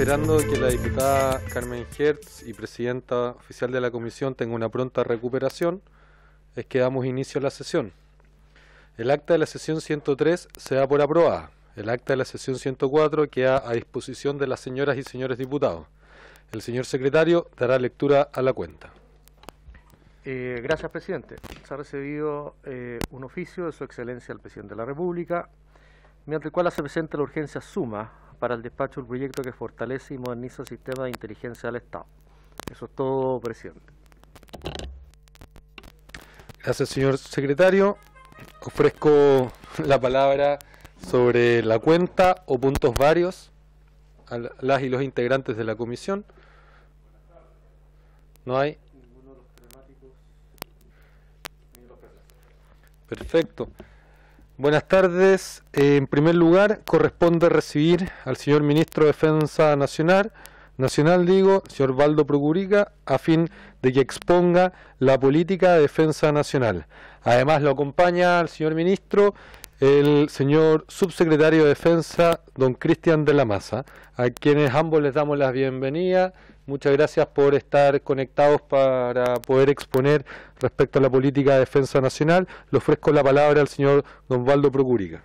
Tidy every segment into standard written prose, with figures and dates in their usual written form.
esperando que la diputada Carmen Hertz y presidenta oficial de la comisión tenga una pronta recuperación, es que damos inicio a la sesión. El acta de la sesión 103 se da por aprobada. El acta de la sesión 104 queda a disposición de las señoras y señores diputados. El señor secretario dará lectura a la cuenta. Gracias, presidente. Se ha recibido un oficio de su excelencia el presidente de la República, mediante el cual se presenta la urgencia suma para el despacho del proyecto que fortalece y moderniza el sistema de inteligencia del Estado. Eso es todo, presidente. Gracias, señor secretario. Ofrezco la palabra sobre la cuenta o puntos varios a las y los integrantes de la comisión. ¿No hay? Ninguno de los temáticos ni los representantes. Perfecto. Buenas tardes. En primer lugar, corresponde recibir al señor Ministro de Defensa Nacional, señor Waldo Procurica, a fin de que exponga la política de defensa nacional. Además, lo acompaña al señor Ministro el señor Subsecretario de Defensa, don Cristian de la Maza, a quienes ambos les damos la bienvenida. Muchas gracias por estar conectados para poder exponer respecto a la política de defensa nacional. Le ofrezco la palabra al señor don Waldo Procurica.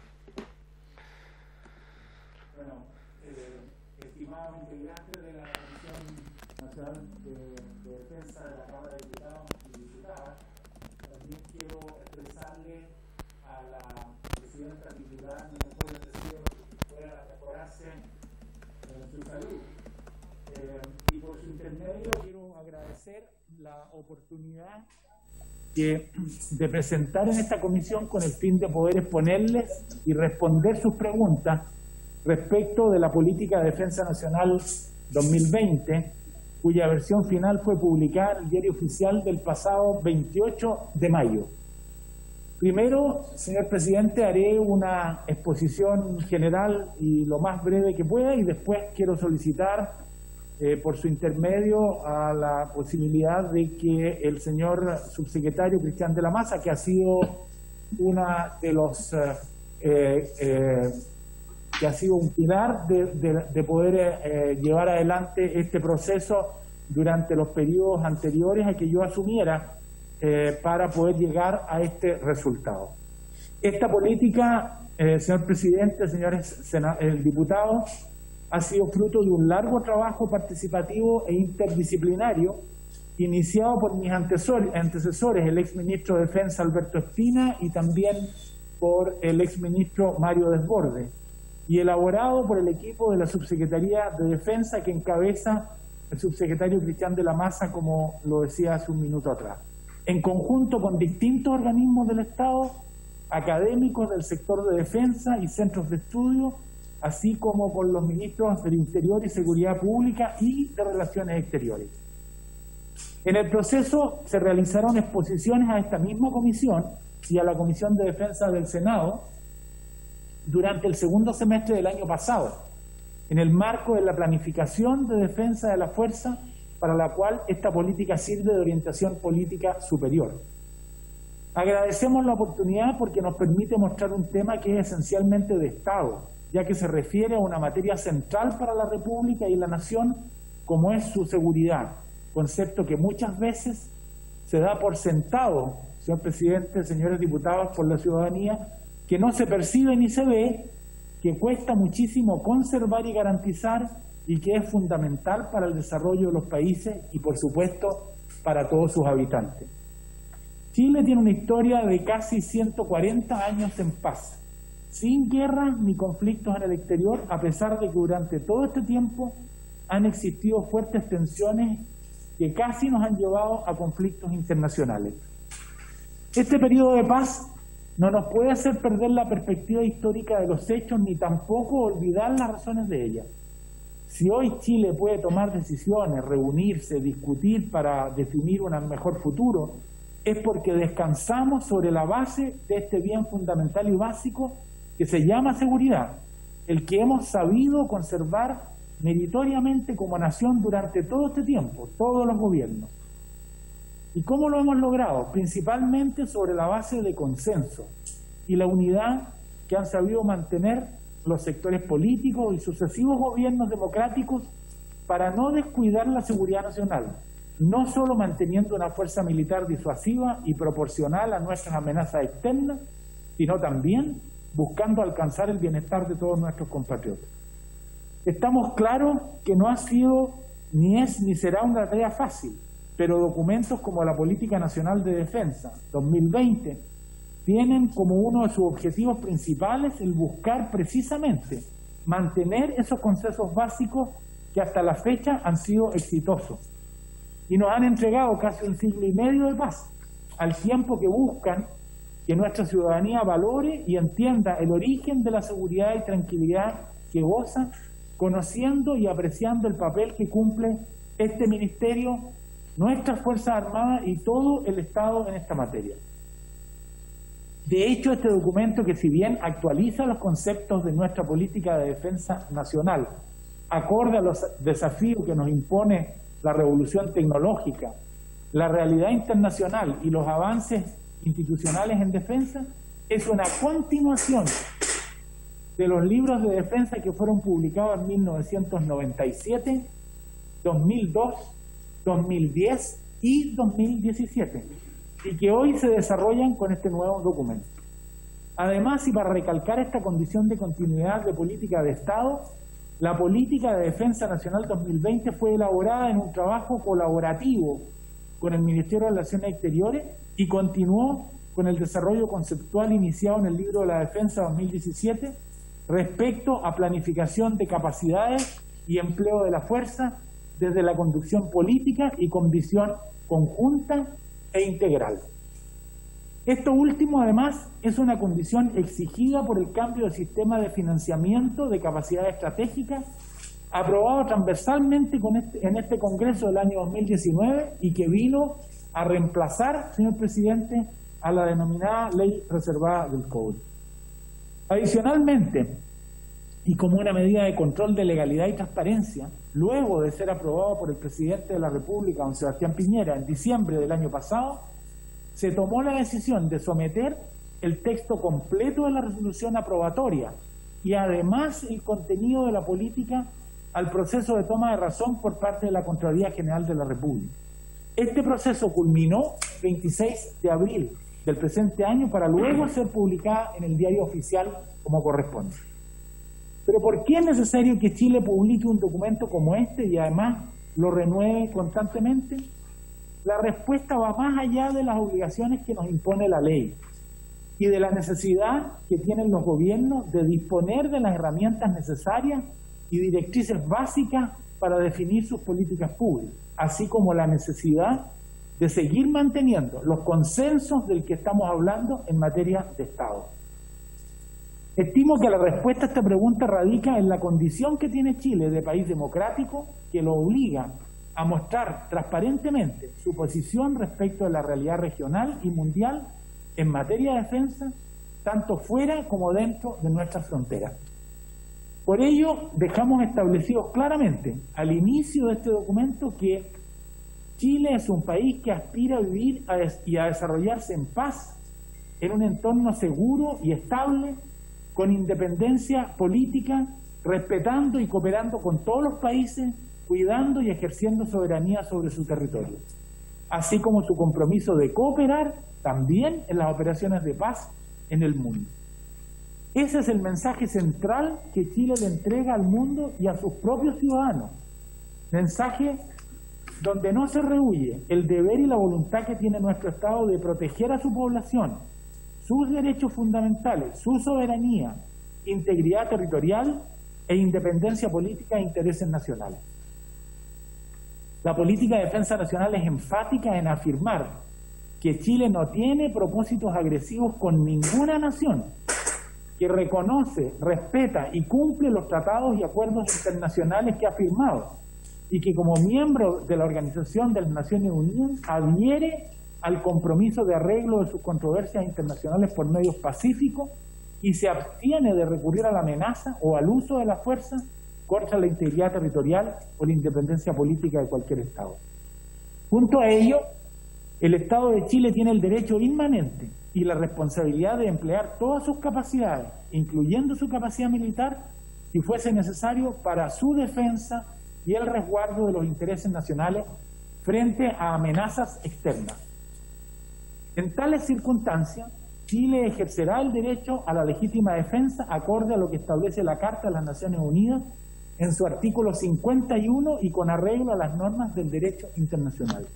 Bueno, estimados integrantes de la Comisión Nacional de Defensa de la Cámara de Diputados y Diputadas, también quiero expresarle a la presidenta titular de los pueblos deseo que pueda mejorarse su salud. Y por su intermedio quiero agradecer la oportunidad de presentar en esta comisión con el fin de poder exponerles y responder sus preguntas respecto de la Política de Defensa Nacional 2020, cuya versión final fue publicada en el Diario Oficial del pasado 28 de mayo. Primero, señor presidente, haré una exposición general y lo más breve que pueda, y después quiero solicitar por su intermedio a la posibilidad de que el señor subsecretario Cristian de la Maza, que ha sido una de los que ha sido un pilar de poder llevar adelante este proceso durante los periodos anteriores a que yo asumiera, para poder llegar a este resultado. Esta política, señor presidente, señores diputados, ha sido fruto de un largo trabajo participativo e interdisciplinario iniciado por mis antecesores, el exministro de Defensa Alberto Espina y también por el exministro Mario Desbordes, y elaborado por el equipo de la Subsecretaría de Defensa que encabeza el subsecretario Cristian de la Maza, como lo decía hace un minuto atrás, en conjunto con distintos organismos del Estado, académicos del sector de defensa y centros de estudio, así como con los ministros del Interior y Seguridad Pública y de Relaciones Exteriores. En el proceso se realizaron exposiciones a esta misma comisión y a la Comisión de Defensa del Senado durante el segundo semestre del año pasado, en el marco de la planificación de defensa de la fuerza, para la cual esta política sirve de orientación política superior. Agradecemos la oportunidad porque nos permite mostrar un tema que es esencialmente de Estado, ya que se refiere a una materia central para la República y la Nación, como es su seguridad, concepto que muchas veces se da por sentado, señor presidente, señores diputados, por la ciudadanía, que no se percibe ni se ve, que cuesta muchísimo conservar y garantizar, y que es fundamental para el desarrollo de los países y, por supuesto, para todos sus habitantes. Chile tiene una historia de casi 140 años en paz, sin guerras ni conflictos en el exterior, a pesar de que durante todo este tiempo han existido fuertes tensiones que casi nos han llevado a conflictos internacionales. Este periodo de paz no nos puede hacer perder la perspectiva histórica de los hechos, ni tampoco olvidar las razones de ellas. Si hoy Chile puede tomar decisiones, reunirse, discutir para definir un mejor futuro, es porque descansamos sobre la base de este bien fundamental y básico que se llama seguridad, el que hemos sabido conservar meritoriamente como nación durante todo este tiempo, todos los gobiernos. ¿Y cómo lo hemos logrado? Principalmente sobre la base de consenso y la unidad que han sabido mantener los sectores políticos y sucesivos gobiernos democráticos para no descuidar la seguridad nacional, no solo manteniendo una fuerza militar disuasiva y proporcional a nuestras amenazas externas, sino también buscando alcanzar el bienestar de todos nuestros compatriotas. Estamos claros que no ha sido, ni es, ni será una tarea fácil, pero documentos como la Política Nacional de Defensa 2020 tienen como uno de sus objetivos principales el buscar precisamente mantener esos consensos básicos que hasta la fecha han sido exitosos y nos han entregado casi 1,5 siglos de paz, al tiempo que buscan que nuestra ciudadanía valore y entienda el origen de la seguridad y tranquilidad que goza, conociendo y apreciando el papel que cumple este ministerio, nuestras Fuerzas Armadas y todo el Estado en esta materia. De hecho, este documento, que si bien actualiza los conceptos de nuestra política de defensa nacional, acorde a los desafíos que nos impone la revolución tecnológica, la realidad internacional y los avances institucionales en defensa, es una continuación de los libros de defensa que fueron publicados en 1997, 2002, 2010 y 2017, y que hoy se desarrollan con este nuevo documento. Además, y para recalcar esta condición de continuidad de política de Estado, la Política de Defensa Nacional 2020 fue elaborada en un trabajo colaborativo con el Ministerio de Relaciones Exteriores y continuó con el desarrollo conceptual iniciado en el Libro de la Defensa 2017 respecto a planificación de capacidades y empleo de la fuerza desde la conducción política y con visión conjunta e integral. Esto último, además, es una condición exigida por el cambio de sistema de financiamiento de capacidad estratégica aprobado transversalmente en este Congreso del año 2019 y que vino a reemplazar, señor presidente, a la denominada Ley Reservada del Cobre. Adicionalmente, y como una medida de control de legalidad y transparencia, luego de ser aprobado por el presidente de la República, don Sebastián Piñera, en diciembre del año pasado, se tomó la decisión de someter el texto completo de la resolución aprobatoria y además el contenido de la política al proceso de toma de razón por parte de la Contraloría General de la República. Este proceso culminó el 26 de abril del presente año para luego ser publicada en el Diario Oficial como corresponde. Pero ¿por qué es necesario que Chile publique un documento como este y además lo renueve constantemente? La respuesta va más allá de las obligaciones que nos impone la ley y de la necesidad que tienen los gobiernos de disponer de las herramientas necesarias y directrices básicas para definir sus políticas públicas, así como la necesidad de seguir manteniendo los consensos del que estamos hablando en materia de Estado. Estimo que la respuesta a esta pregunta radica en la condición que tiene Chile de país democrático que lo obliga a mostrar transparentemente su posición respecto de la realidad regional y mundial en materia de defensa, tanto fuera como dentro de nuestras fronteras. Por ello, dejamos establecidos claramente al inicio de este documento que Chile es un país que aspira a vivir y a desarrollarse en paz, en un entorno seguro y estable, con independencia política, respetando y cooperando con todos los países, cuidando y ejerciendo soberanía sobre su territorio, así como su compromiso de cooperar también en las operaciones de paz en el mundo. Ese es el mensaje central que Chile le entrega al mundo y a sus propios ciudadanos. Mensaje donde no se rehúye el deber y la voluntad que tiene nuestro Estado de proteger a su población, sus derechos fundamentales, su soberanía, integridad territorial e independencia política e intereses nacionales. La política de defensa nacional es enfática en afirmar que Chile no tiene propósitos agresivos con ninguna nación, que reconoce, respeta y cumple los tratados y acuerdos internacionales que ha firmado y que como miembro de la Organización de las Naciones Unidas adhiere al compromiso de arreglo de sus controversias internacionales por medios pacíficos y se abstiene de recurrir a la amenaza o al uso de la fuerza contra la integridad territorial o la independencia política de cualquier Estado. Junto a ello, el Estado de Chile tiene el derecho inmanente y la responsabilidad de emplear todas sus capacidades, incluyendo su capacidad militar, si fuese necesario, para su defensa y el resguardo de los intereses nacionales frente a amenazas externas. En tales circunstancias, Chile ejercerá el derecho a la legítima defensa acorde a lo que establece la Carta de las Naciones Unidas en su artículo 51 y con arreglo a las normas del derecho internacional.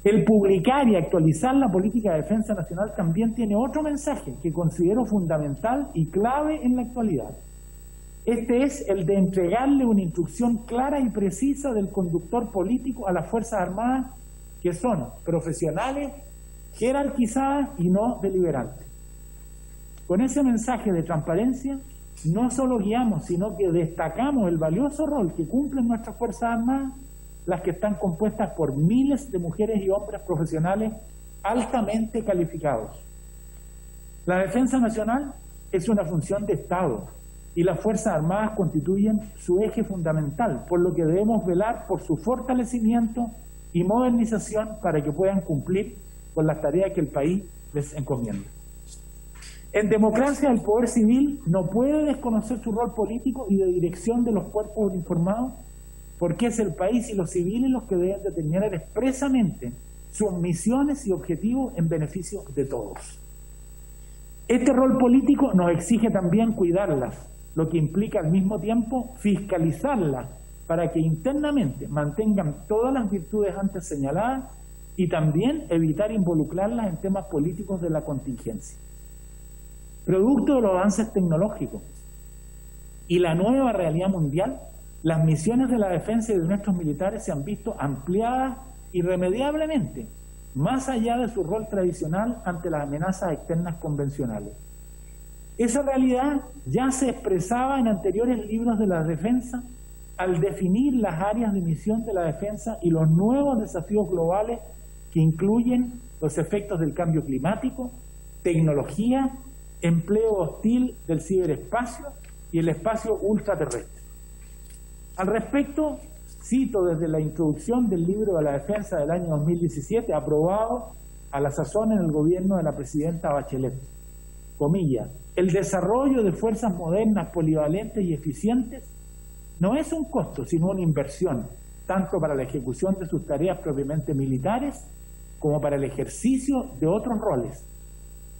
El publicar y actualizar la política de defensa nacional también tiene otro mensaje que considero fundamental y clave en la actualidad. Este es el de entregarle una instrucción clara y precisa del conductor político a las Fuerzas Armadas, que son profesionales, jerarquizadas y no deliberantes. Con ese mensaje de transparencia, no solo guiamos, sino que destacamos el valioso rol que cumplen nuestras Fuerzas Armadas, las que están compuestas por miles de mujeres y hombres profesionales altamente calificados. La defensa nacional es una función de Estado y las Fuerzas Armadas constituyen su eje fundamental, por lo que debemos velar por su fortalecimiento y modernización para que puedan cumplir con las tareas que el país les encomienda. En democracia, el poder civil no puede desconocer su rol político y de dirección de los cuerpos uniformados, porque es el país y los civiles los que deben determinar expresamente sus misiones y objetivos en beneficio de todos. Este rol político nos exige también cuidarlas, lo que implica al mismo tiempo fiscalizarlas para que internamente mantengan todas las virtudes antes señaladas y también evitar involucrarlas en temas políticos de la contingencia. Producto de los avances tecnológicos y la nueva realidad mundial, las misiones de la defensa y de nuestros militares se han visto ampliadas irremediablemente, más allá de su rol tradicional ante las amenazas externas convencionales. Esa realidad ya se expresaba en anteriores libros de la defensa al definir las áreas de misión de la defensa y los nuevos desafíos globales que incluyen los efectos del cambio climático, tecnología, empleo hostil del ciberespacio y el espacio ultraterrestre. Al respecto, cito desde la introducción del libro de la defensa del año 2017, aprobado a la sazón en el gobierno de la presidenta Bachelet. Comillas, el desarrollo de fuerzas modernas, polivalentes y eficientes no es un costo, sino una inversión, tanto para la ejecución de sus tareas propiamente militares como para el ejercicio de otros roles.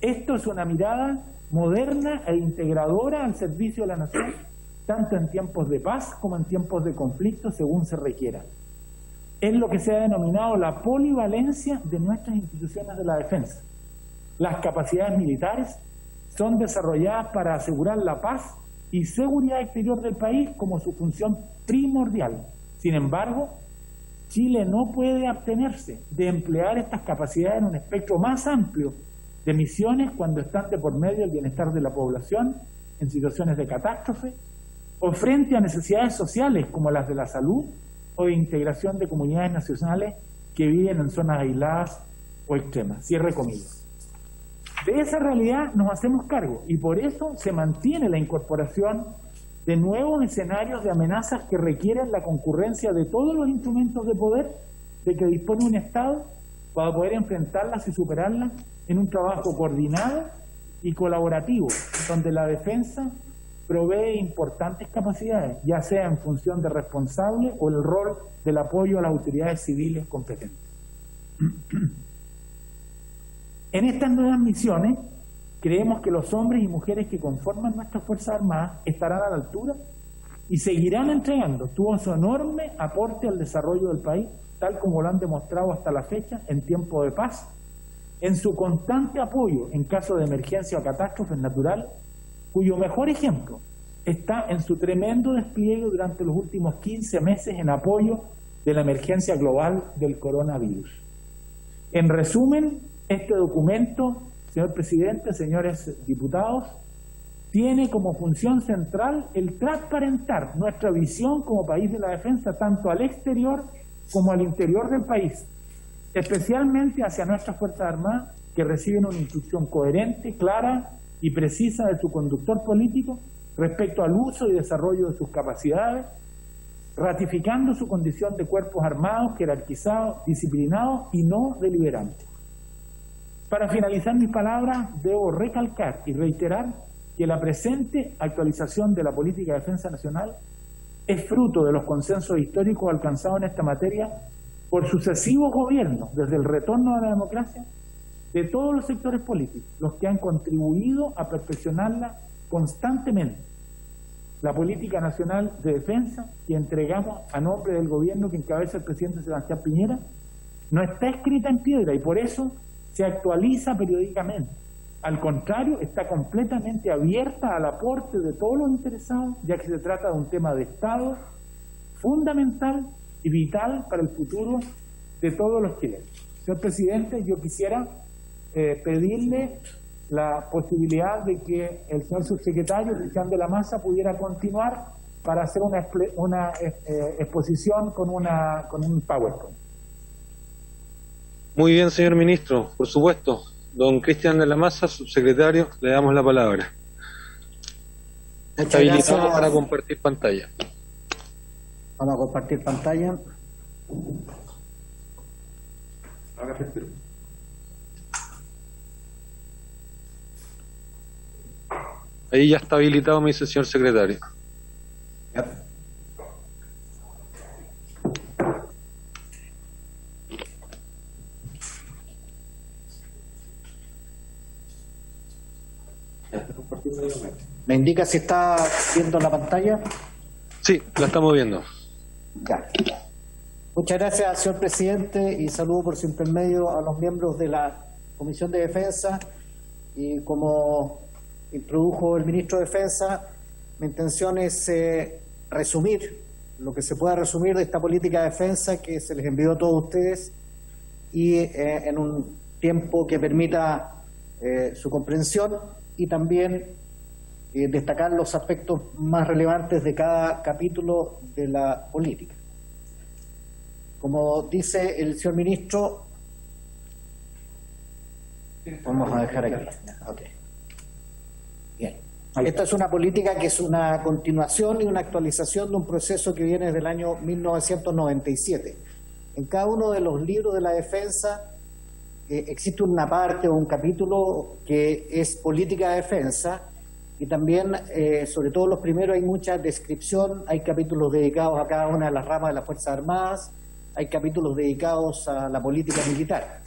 Esto es una mirada moderna e integradora al servicio de la nación, tanto en tiempos de paz como en tiempos de conflicto, según se requiera. Es lo que se ha denominado la polivalencia de nuestras instituciones de la defensa. Las capacidades militares son desarrolladas para asegurar la paz y seguridad exterior del país como su función primordial. Sin embargo, Chile no puede abstenerse de emplear estas capacidades en un espectro más amplio de misiones cuando están de por medio el bienestar de la población en situaciones de catástrofe o frente a necesidades sociales como las de la salud o de integración de comunidades nacionales que viven en zonas aisladas o extremas. Cierre comillas. De esa realidad nos hacemos cargo y por eso se mantiene la incorporación de nuevos escenarios de amenazas que requieren la concurrencia de todos los instrumentos de poder de que dispone un Estado para poder enfrentarlas y superarlas en un trabajo coordinado y colaborativo, donde la defensa provee importantes capacidades, ya sea en función de responsable o el rol del apoyo a las autoridades civiles competentes. En estas nuevas misiones, creemos que los hombres y mujeres que conforman nuestras Fuerzas Armadas estarán a la altura y seguirán entregando su enorme aporte al desarrollo del país, tal como lo han demostrado hasta la fecha en tiempo de paz, en su constante apoyo en caso de emergencia o catástrofes naturales, cuyo mejor ejemplo está en su tremendo despliegue durante los últimos 15 meses en apoyo de la emergencia global del coronavirus. En resumen, este documento, señor presidente, señores diputados, tiene como función central el transparentar nuestra visión como país de la defensa, tanto al exterior como al interior del país, especialmente hacia nuestras Fuerzas Armadas, que reciben una instrucción coherente, clara y precisa de su conductor político respecto al uso y desarrollo de sus capacidades, ratificando su condición de cuerpos armados, jerarquizados, disciplinados y no deliberantes. Para finalizar mis palabras, debo recalcar y reiterar que la presente actualización de la política de defensa nacional es fruto de los consensos históricos alcanzados en esta materia por sucesivos gobiernos, desde el retorno a la democracia, de todos los sectores políticos, los que han contribuido a perfeccionarla constantemente. La política nacional de defensa que entregamos a nombre del gobierno que encabeza el presidente Sebastián Piñera no está escrita en piedra y por eso se actualiza periódicamente. Al contrario, está completamente abierta al aporte de todos los interesados, ya que se trata de un tema de Estado fundamental y vital para el futuro de todos los chilenos. Señor presidente, yo quisiera pedirle la posibilidad de que el señor subsecretario Cristian de la Maza pudiera continuar para hacer una exposición con un PowerPoint. Muy bien, señor ministro, por supuesto. Don Cristian de la Maza, subsecretario, le damos la palabra. Está habilitado para compartir pantalla. Vamos a compartir pantalla. Ahí ya está habilitado, me dice el señor secretario. ¿Me indica si está viendo la pantalla? Sí, la estamos viendo. Ya. Muchas gracias, señor presidente, y saludo por su intermedio a los miembros de la Comisión de Defensa. Y como introdujo el ministro de Defensa, mi intención es resumir lo que se pueda resumir de esta política de defensa que se les envió a todos ustedes y en un tiempo que permita su comprensión y también destacar los aspectos más relevantes de cada capítulo de la política. Como dice el señor ministro, vamos a dejar aquí. Okay. Bien. Esta es una política que es una continuación y una actualización de un proceso que viene desde el año 1997. En cada uno de los libros de la defensa existe una parte o un capítulo que es política de defensa y también, sobre todo los primeros, hay mucha descripción, hay capítulos dedicados a cada una de las ramas de las Fuerzas Armadas, hay capítulos dedicados a la política militar.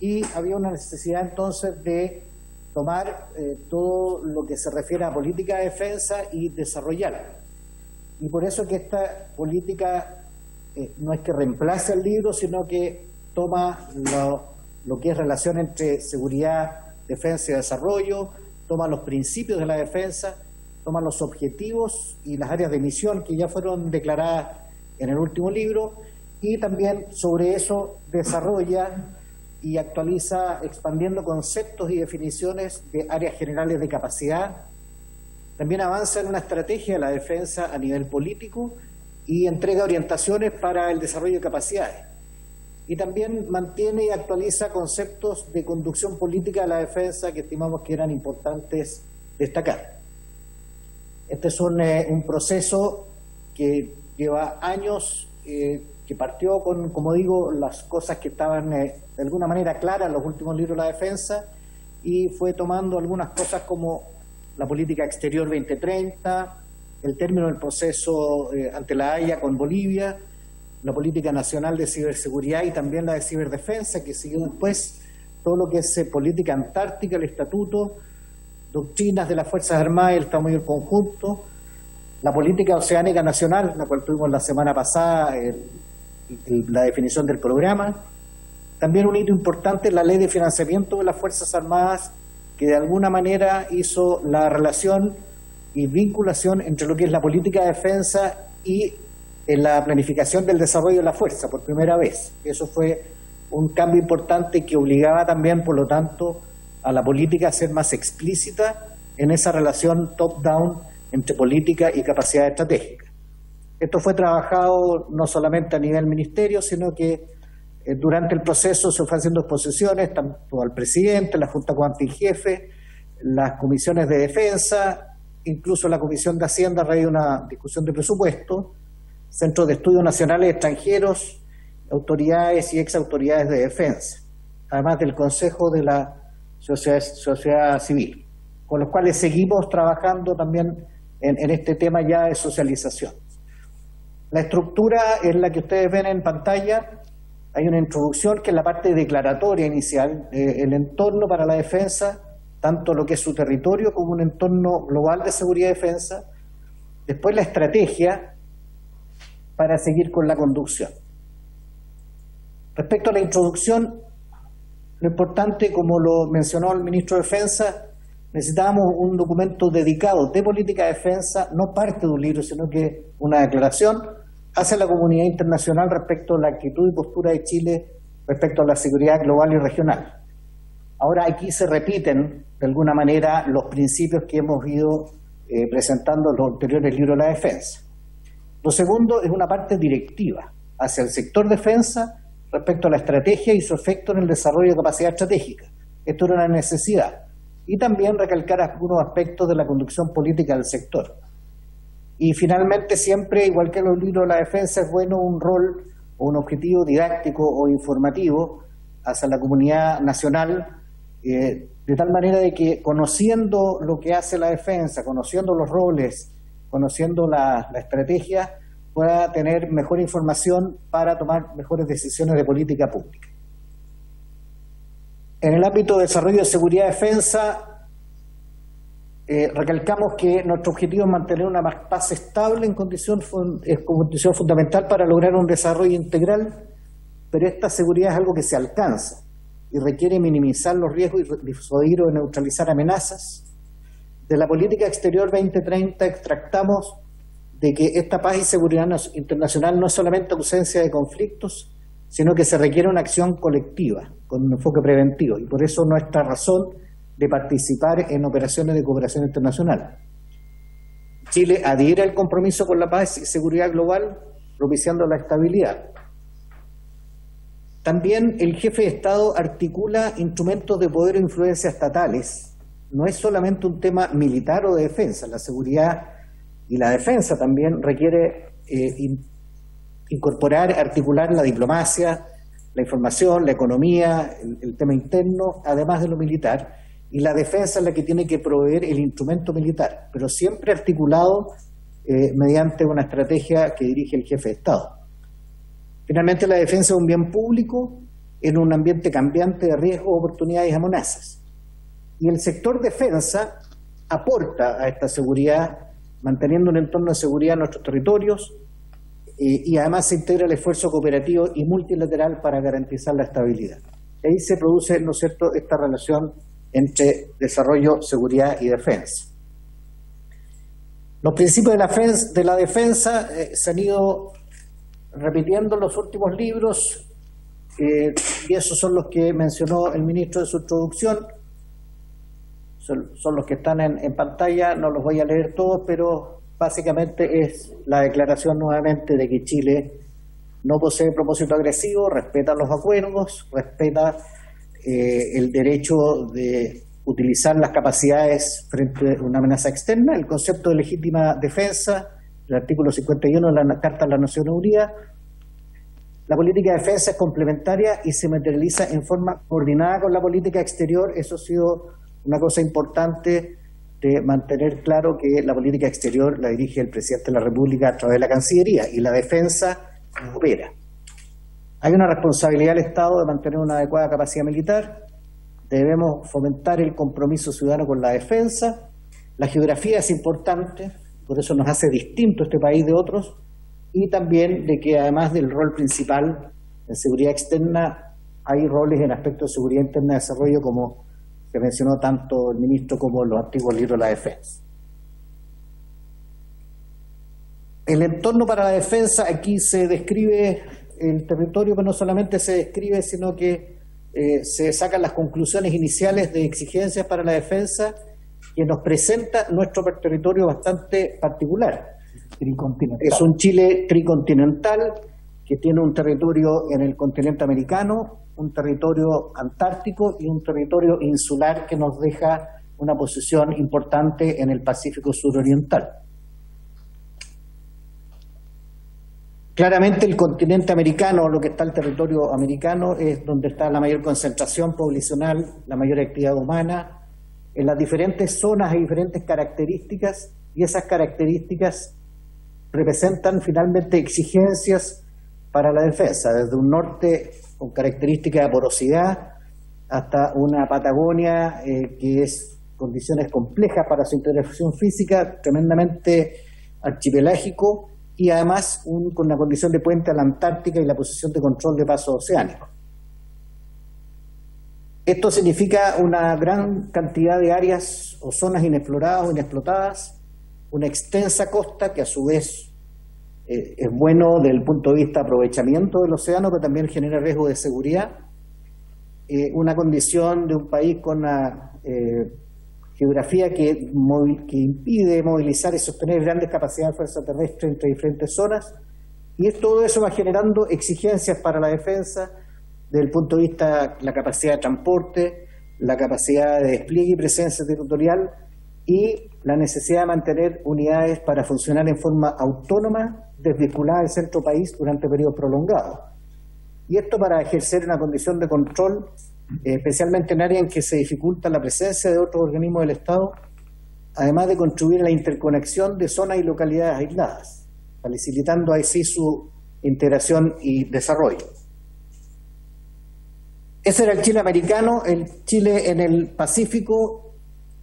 Y había una necesidad entonces de tomar todo lo que se refiere a política de defensa y desarrollarla. Y por eso que esta política no es que reemplace el libro, sino que toma lo que es relación entre seguridad, defensa y desarrollo, toma los principios de la defensa, toma los objetivos y las áreas de misión que ya fueron declaradas en el último libro, y también sobre eso desarrolla y actualiza expandiendo conceptos y definiciones de áreas generales de capacidad. También avanza en una estrategia de la defensa a nivel político y entrega orientaciones para el desarrollo de capacidades. Y también mantiene y actualiza conceptos de conducción política de la defensa que estimamos que eran importantes destacar. Este es un proceso que lleva años, que partió con, como digo, las cosas que estaban de alguna manera claras en los últimos libros de la defensa y fue tomando algunas cosas como la política exterior 2030, el término del proceso ante la Haya con Bolivia, la política nacional de ciberseguridad y también la de ciberdefensa, que siguió después todo lo que es política antártica, el estatuto, doctrinas de las Fuerzas Armadas y el Estado Mayor Conjunto, la política oceánica nacional, la cual tuvimos la semana pasada, la definición del programa. También un hito importante es la Ley de Financiamiento de las Fuerzas Armadas, que de alguna manera hizo la relación y vinculación entre lo que es la política de defensa y en la planificación del desarrollo de la fuerza por primera vez. Eso fue un cambio importante que obligaba también, por lo tanto, a la política a ser más explícita en esa relación top-down entre política y capacidad estratégica. Esto fue trabajado no solamente a nivel ministerio, sino que durante el proceso se fue haciendo exposiciones tanto al presidente, la Junta Comandante en Jefe, las comisiones de defensa, incluso la Comisión de Hacienda a raíz de una discusión de presupuesto, Centros de Estudios Nacionales Extranjeros, autoridades y exautoridades de defensa, además del Consejo de la sociedad civil, con los cuales seguimos trabajando también en este tema ya de socialización. La estructura es la que ustedes ven en pantalla. Hay una introducción que es la parte declaratoria inicial, el entorno para la defensa, tanto lo que es su territorio como un entorno global de seguridad y defensa. Después la estrategia para seguir con la conducción. Respecto a la introducción, lo importante, como lo mencionó el ministro de Defensa, necesitábamos un documento dedicado de política de defensa, no parte de un libro, sino que una declaración hacia la comunidad internacional respecto a la actitud y postura de Chile respecto a la seguridad global y regional. Ahora aquí se repiten, de alguna manera, los principios que hemos ido presentando en los anteriores libros de la defensa. Lo segundo es una parte directiva hacia el sector defensa respecto a la estrategia y su efecto en el desarrollo de capacidad estratégica. Esto era una necesidad. Y también recalcar algunos aspectos de la conducción política del sector. Y finalmente, siempre, igual que en los libros de la defensa, es bueno un rol o un objetivo didáctico o informativo hacia la comunidad nacional, de tal manera de que, conociendo lo que hace la defensa, conociendo los roles, conociendo la estrategia, pueda tener mejor información para tomar mejores decisiones de política pública. En el ámbito de desarrollo de seguridad y defensa, recalcamos que nuestro objetivo es mantener una paz estable es condición fundamental para lograr un desarrollo integral, pero esta seguridad es algo que se alcanza y requiere minimizar los riesgos y disuadir o neutralizar amenazas. De la política exterior 2030 extractamos de que esta paz y seguridad internacional no es solamente ausencia de conflictos, sino que se requiere una acción colectiva, con un enfoque preventivo, y por eso nuestra razón de participar en operaciones de cooperación internacional. Chile adhiere al compromiso con la paz y seguridad global, propiciando la estabilidad. También el jefe de Estado articula instrumentos de poder e influencia estatales. No es solamente un tema militar o de defensa, la seguridad y la defensa también requiere incorporar, articular la diplomacia, la información, la economía, el tema interno, además de lo militar, y la defensa es la que tiene que proveer el instrumento militar, pero siempre articulado mediante una estrategia que dirige el jefe de Estado. Finalmente, la defensa es un bien público en un ambiente cambiante de riesgos, oportunidades y amenazas. Y el sector defensa aporta a esta seguridad, manteniendo un entorno de seguridad en nuestros territorios, y además se integra el esfuerzo cooperativo y multilateral para garantizar la estabilidad. Y ahí se produce, ¿no es cierto?, esta relación entre desarrollo, seguridad y defensa. Los principios de la defensa se han ido repitiendo en los últimos libros, y esos son los que mencionó el ministro en su introducción. Son los que están en pantalla, no los voy a leer todos, pero básicamente es la declaración nuevamente de que Chile no posee propósito agresivo, respeta los acuerdos, respeta el derecho de utilizar las capacidades frente a una amenaza externa, el concepto de legítima defensa, el artículo 51 de la Carta de las Naciones Unidas. La política de defensa es complementaria y se materializa en forma coordinada con la política exterior. Eso ha sido una cosa importante de mantener claro, que la política exterior la dirige el presidente de la República a través de la Cancillería y la defensa opera. Hay una responsabilidad del Estado de mantener una adecuada capacidad militar. Debemos fomentar el compromiso ciudadano con la defensa. La geografía es importante, por eso nos hace distinto este país de otros, y también de que, además del rol principal en seguridad externa, hay roles en aspectos de seguridad interna y desarrollo, como se mencionó tanto el ministro como en los antiguos libros de la defensa. El entorno para la defensa, aquí se describe el territorio, pero no solamente se describe, sino que se sacan las conclusiones iniciales de exigencias para la defensa, que nos presenta nuestro territorio bastante particular. Es un Chile tricontinental que tiene un territorio en el continente americano, un territorio antártico y un territorio insular que nos deja una posición importante en el Pacífico suroriental. Claramente el continente americano, lo que está el territorio americano, es donde está la mayor concentración poblacional, la mayor actividad humana. En las diferentes zonas hay diferentes características y esas características representan finalmente exigencias para la defensa, desde un norte con características de porosidad hasta una Patagonia que es condiciones complejas para su integración física, tremendamente archipelágico, y además con una condición de puente a la Antártica y la posición de control de pasos oceánicos. Esto significa una gran cantidad de áreas o zonas inexploradas o inexplotadas, una extensa costa que a su vez es bueno desde el punto de vista de aprovechamiento del océano, pero también genera riesgo de seguridad, una condición de un país con una geografía que impide movilizar y sostener grandes capacidades de fuerza terrestre entre diferentes zonas, y todo eso va generando exigencias para la defensa desde el punto de vista de la capacidad de transporte, la capacidad de despliegue y presencia territorial y la necesidad de mantener unidades para funcionar en forma autónoma, desvinculada del centro país durante periodos prolongados. Y esto para ejercer una condición de control, especialmente en áreas en que se dificulta la presencia de otros organismos del Estado, además de contribuir a la interconexión de zonas y localidades aisladas, facilitando así su integración y desarrollo. Ese era el Chile americano. El Chile en el Pacífico,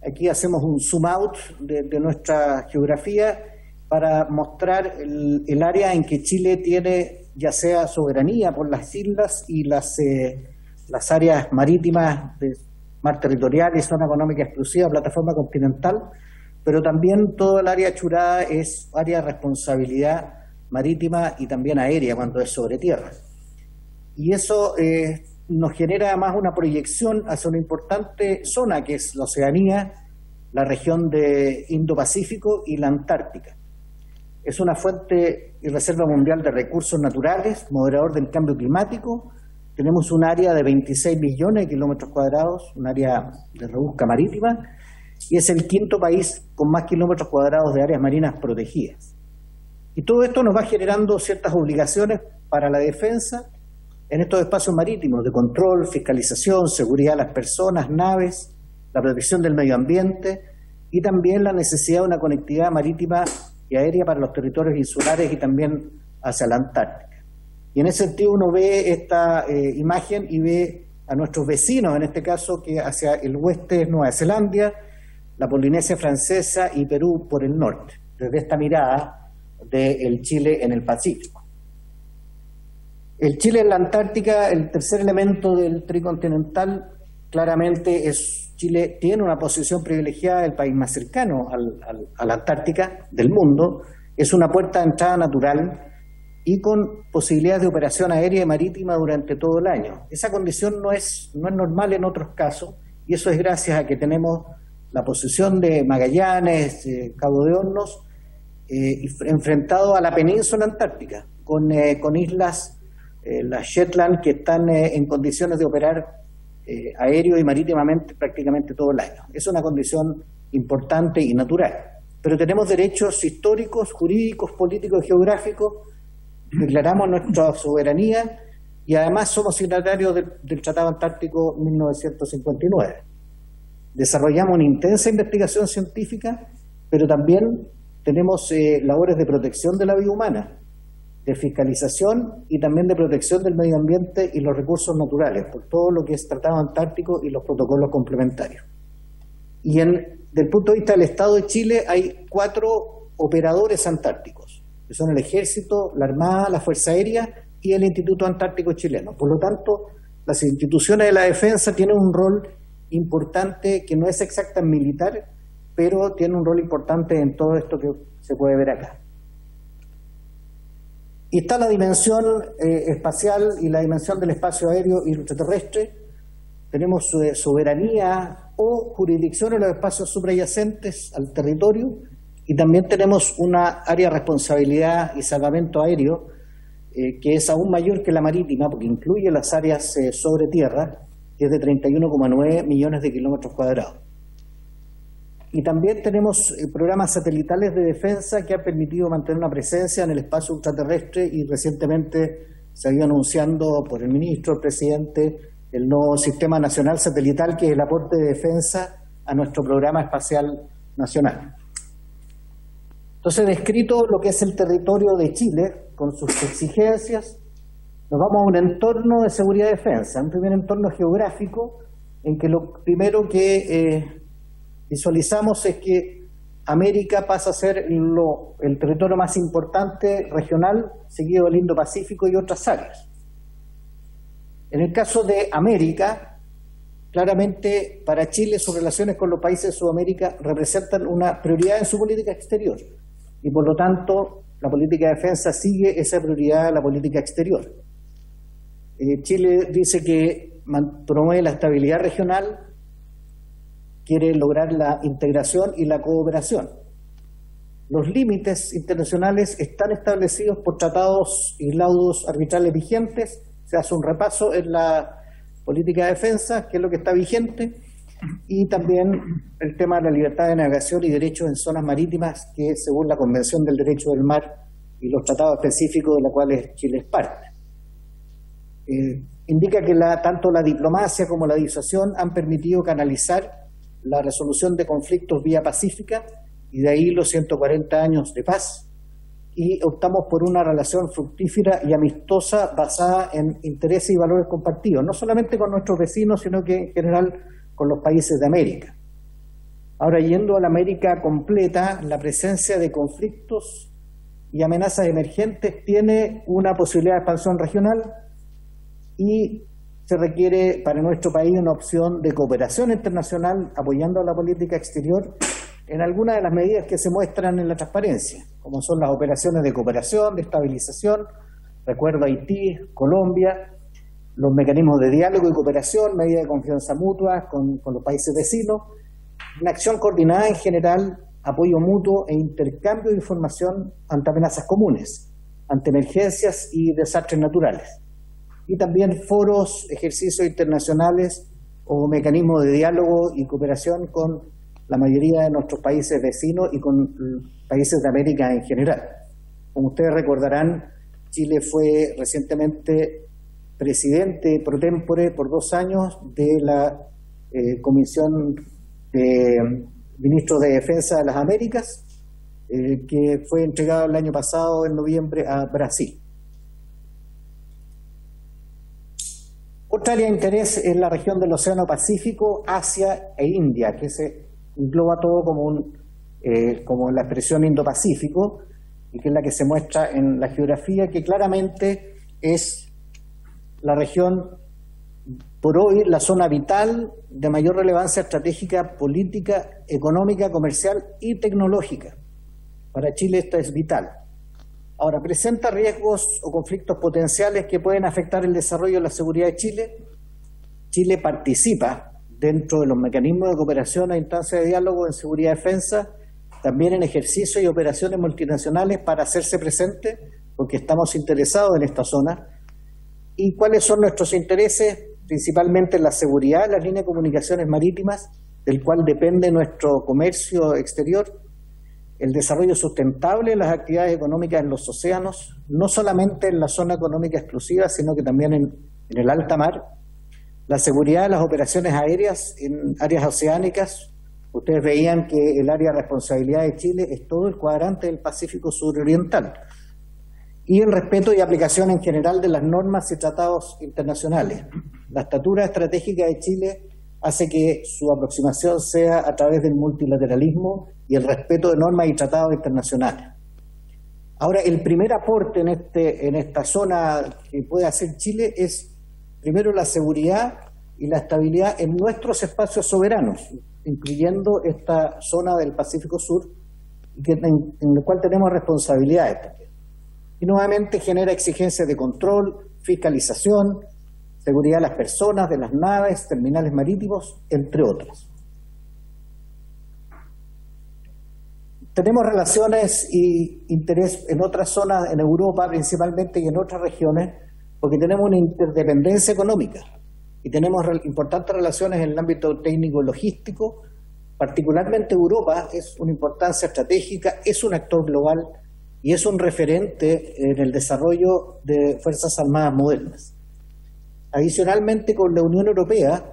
aquí hacemos un zoom out de nuestra geografía para mostrar el área en que Chile tiene ya sea soberanía por las islas y las áreas marítimas de mar territorial y zona económica exclusiva, plataforma continental, pero también todo el área achurada es área de responsabilidad marítima y también aérea cuando es sobre tierra. Y eso nos genera además una proyección hacia una importante zona que es la Oceanía, la región de Indo-Pacífico y la Antártica. Es una fuente y reserva mundial de recursos naturales, moderador del cambio climático. Tenemos un área de 26 millones de kilómetros cuadrados, un área de rebusca marítima, y es el quinto país con más kilómetros cuadrados de áreas marinas protegidas. Y todo esto nos va generando ciertas obligaciones para la defensa en estos espacios marítimos de control, fiscalización, seguridad de las personas, naves, la protección del medio ambiente y también la necesidad de una conectividad marítima y aérea para los territorios insulares y también hacia la Antártica. Y en ese sentido uno ve esta imagen y ve a nuestros vecinos, en este caso que hacia el oeste es Nueva Zelanda, la Polinesia Francesa y Perú por el norte, desde esta mirada del Chile en el Pacífico. El Chile en la Antártica, el tercer elemento del tricontinental, claramente Chile tiene una posición privilegiada, el país más cercano a la Antártica del mundo, es una puerta de entrada natural y con posibilidades de operación aérea y marítima durante todo el año. Esa condición no es normal en otros casos, y eso es gracias a que tenemos la posición de Magallanes, Cabo de Hornos, enfrentado a la península antártica, con islas, las Shetland, que están en condiciones de operar aéreo y marítimamente prácticamente todo el año. Es una condición importante y natural. Pero tenemos derechos históricos, jurídicos, políticos y geográficos, declaramos nuestra soberanía y además somos signatarios del Tratado Antártico 1959. Desarrollamos una intensa investigación científica, pero también tenemos labores de protección de la vida humana, de fiscalización y también de protección del medio ambiente y los recursos naturales, por todo lo que es Tratado Antártico y los protocolos complementarios. Y desde el punto de vista del Estado de Chile hay 4 operadores antárticos, que son el Ejército, la Armada, la Fuerza Aérea y el Instituto Antártico Chileno. Por lo tanto, las instituciones de la defensa tienen un rol importante que no es exactamente militar, pero tiene un rol importante en todo esto que se puede ver acá. Y está la dimensión espacial y la dimensión del espacio aéreo y ultraterrestre. Tenemos soberanía o jurisdicción en los espacios subyacentes al territorio y también tenemos una área de responsabilidad y salvamento aéreo que es aún mayor que la marítima porque incluye las áreas sobre tierra, que es de 31,9 millones de kilómetros cuadrados. Y también tenemos programas satelitales de defensa que han permitido mantener una presencia en el espacio ultraterrestre, y recientemente se ha ido anunciando por el ministro, el presidente, el nuevo Sistema Nacional Satelital, que es el aporte de defensa a nuestro programa espacial nacional. Entonces, descrito lo que es el territorio de Chile, con sus exigencias, nos vamos a un entorno de seguridad y defensa, un primer entorno geográfico, en que lo primero que visualizamos es que América pasa a ser el territorio más importante regional, seguido del Indo-Pacífico y otras áreas. En el caso de América, claramente para Chile sus relaciones con los países de Sudamérica representan una prioridad en su política exterior, y por lo tanto la política de defensa sigue esa prioridad de la política exterior. Chile dice que promueve la estabilidad regional, quiere lograr la integración y la cooperación. Los límites internacionales están establecidos por tratados y laudos arbitrales vigentes. Se hace un repaso en la política de defensa, que es lo que está vigente, y también el tema de la libertad de navegación y derechos en zonas marítimas, que según la Convención del Derecho del Mar y los tratados específicos de los cuales Chile es parte. Indica que tanto la diplomacia como la disuasión han permitido canalizar la resolución de conflictos vía pacífica, y de ahí los 140 años de paz, y optamos por una relación fructífera y amistosa basada en intereses y valores compartidos, no solamente con nuestros vecinos, sino que en general con los países de América. Ahora, yendo a la América completa, la presencia de conflictos y amenazas emergentes tiene una posibilidad de expansión regional, y se requiere para nuestro país una opción de cooperación internacional apoyando a la política exterior en algunas de las medidas que se muestran en la transparencia, como son las operaciones de cooperación, de estabilización, recuerdo Haití, Colombia, los mecanismos de diálogo y cooperación, medidas de confianza mutua con los países vecinos, una acción coordinada en general, apoyo mutuo e intercambio de información ante amenazas comunes, ante emergencias y desastres naturales. Y también foros, ejercicios internacionales o mecanismos de diálogo y cooperación con la mayoría de nuestros países vecinos y con países de América en general. Como ustedes recordarán, Chile fue recientemente presidente pro tempore por 2 años de la Comisión de Ministros de Defensa de las Américas, que fue entregado el año pasado, en noviembre, a Brasil. Otra área de interés es la región del Océano Pacífico, Asia e India, que se engloba todo como la expresión Indo-Pacífico, y que es la que se muestra en la geografía, que claramente es la región, por hoy, la zona vital de mayor relevancia estratégica, política, económica, comercial y tecnológica. Para Chile esto es vital. Ahora, ¿presenta riesgos o conflictos potenciales que pueden afectar el desarrollo de la seguridad de Chile? Chile participa dentro de los mecanismos de cooperación e instancias de diálogo en seguridad y defensa, también en ejercicios y operaciones multinacionales para hacerse presente, porque estamos interesados en esta zona. ¿Y cuáles son nuestros intereses? Principalmente en la seguridad de las líneas de comunicaciones marítimas, del cual depende nuestro comercio exterior, el desarrollo sustentable de las actividades económicas en los océanos, no solamente en la zona económica exclusiva, sino que también en el alta mar, la seguridad de las operaciones aéreas en áreas oceánicas. Ustedes veían que el área de responsabilidad de Chile es todo el cuadrante del Pacífico suroriental, y el respeto y aplicación en general de las normas y tratados internacionales. La estatura estratégica de Chile hace que su aproximación sea a través del multilateralismo y el respeto de normas y tratados internacionales. Ahora, el primer aporte en esta zona que puede hacer Chile es, primero, la seguridad y la estabilidad en nuestros espacios soberanos, incluyendo esta zona del Pacífico Sur, en la cual tenemos responsabilidades también. Y nuevamente genera exigencias de control, fiscalización, seguridad de las personas, de las naves, terminales marítimos, entre otras. Tenemos relaciones y interés en otras zonas, en Europa principalmente, y en otras regiones, porque tenemos una interdependencia económica y tenemos importantes relaciones en el ámbito técnico y logístico, particularmente Europa, es una importancia estratégica, es un actor global y es un referente en el desarrollo de Fuerzas Armadas modernas. Adicionalmente, con la Unión Europea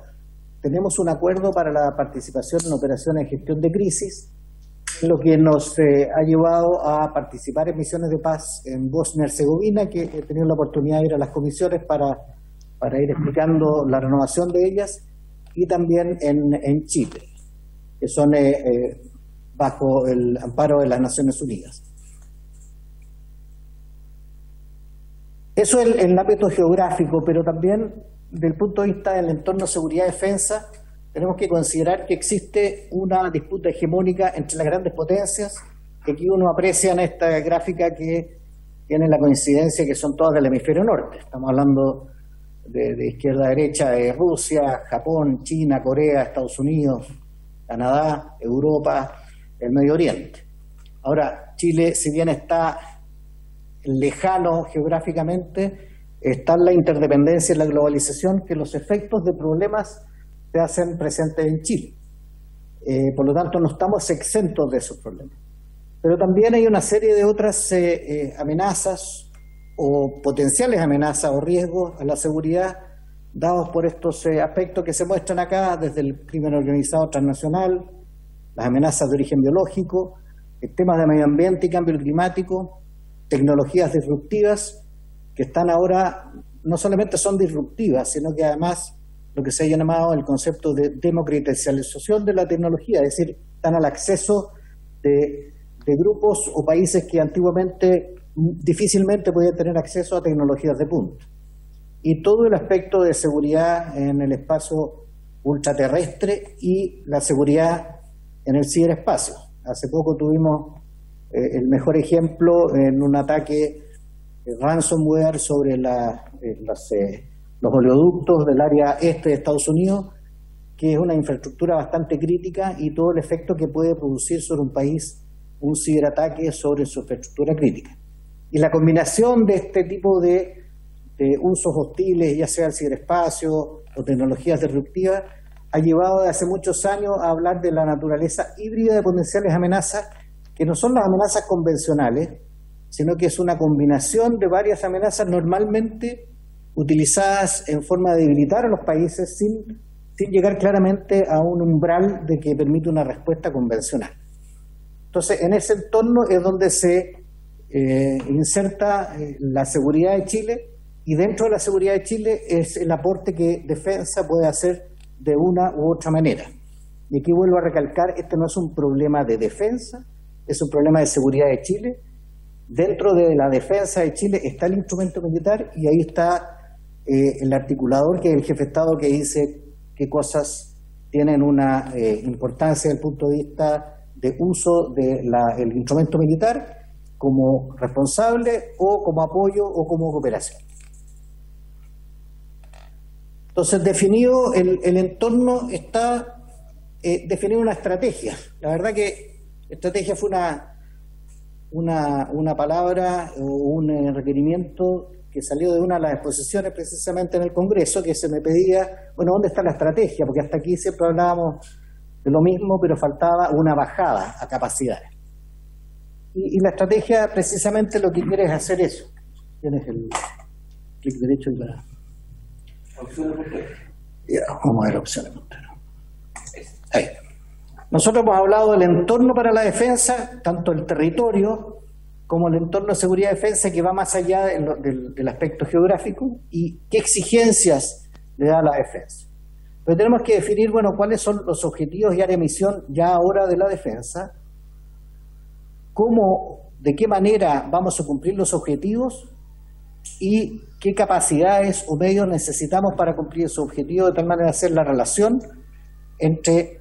tenemos un acuerdo para la participación en operaciones de gestión de crisis, lo que nos ha llevado a participar en misiones de paz en Bosnia y Herzegovina, que he tenido la oportunidad de ir a las comisiones para ir explicando la renovación de ellas, y también en Chile, que son bajo el amparo de las Naciones Unidas. Eso es el ámbito geográfico, pero también desde el punto de vista del entorno seguridad-defensa, tenemos que considerar que existe una disputa hegemónica entre las grandes potencias, que aquí uno aprecia en esta gráfica que tiene la coincidencia que son todas del hemisferio norte. Estamos hablando de izquierda a derecha de Rusia, Japón, China, Corea, Estados Unidos, Canadá, Europa, el Medio Oriente. Ahora, Chile, si bien está lejano geográficamente, está en la interdependencia y la globalización, que los efectos de problemas se hacen presentes en Chile. Por lo tanto, no estamos exentos de esos problemas. Pero también hay una serie de otras amenazas o potenciales amenazas o riesgos a la seguridad dados por estos aspectos que se muestran acá, desde el crimen organizado transnacional, las amenazas de origen biológico, el tema de medio ambiente y cambio climático, tecnologías disruptivas que están ahora, no solamente son disruptivas, sino que además lo que se ha llamado el concepto de democratización de la tecnología, es decir, están al acceso de grupos o países que antiguamente difícilmente podían tener acceso a tecnologías de punta. Y todo el aspecto de seguridad en el espacio ultraterrestre y la seguridad en el ciberespacio. Hace poco tuvimos el mejor ejemplo en un ataque ransomware sobre los oleoductos del área este de Estados Unidos, que es una infraestructura bastante crítica, y todo el efecto que puede producir sobre un país un ciberataque sobre su infraestructura crítica. Y la combinación de este tipo de usos hostiles, ya sea el ciberespacio o tecnologías disruptivas, ha llevado desde hace muchos años a hablar de la naturaleza híbrida de potenciales amenazas, que no son las amenazas convencionales, sino que es una combinación de varias amenazas normalmente utilizadas en forma de debilitar a los países sin llegar claramente a un umbral de que permite una respuesta convencional. Entonces, en ese entorno es donde se inserta la seguridad de Chile, y dentro de la seguridad de Chile es el aporte que defensa puede hacer de una u otra manera. Y aquí vuelvo a recalcar, este no es un problema de defensa, es un problema de seguridad de Chile. Dentro de la defensa de Chile está el instrumento militar, y ahí está el articulador, que es el jefe de Estado, que dice qué cosas tienen una importancia desde el punto de vista de uso del instrumento militar como responsable o como apoyo o como cooperación. Entonces, definido el entorno, está definido una estrategia. La verdad que estrategia fue una palabra o un requerimiento que salió de una de las exposiciones precisamente en el Congreso, que se me pedía, bueno, ¿dónde está la estrategia? Porque hasta aquí siempre hablábamos de lo mismo, pero faltaba una bajada a capacidades. Y la estrategia precisamente lo que quiere es hacer eso. Tienes el clic derecho y la opción de punto. Vamos a ver opciones de punto. Ahí. Nosotros hemos hablado del entorno para la defensa, tanto el territorio como el entorno de seguridad y defensa, que va más allá del aspecto geográfico, y qué exigencias le da la defensa. Pero tenemos que definir, bueno, cuáles son los objetivos y área de misión ya ahora de la defensa, de qué manera vamos a cumplir los objetivos y qué capacidades o medios necesitamos para cumplir esos objetivos, de tal manera de hacer la relación entre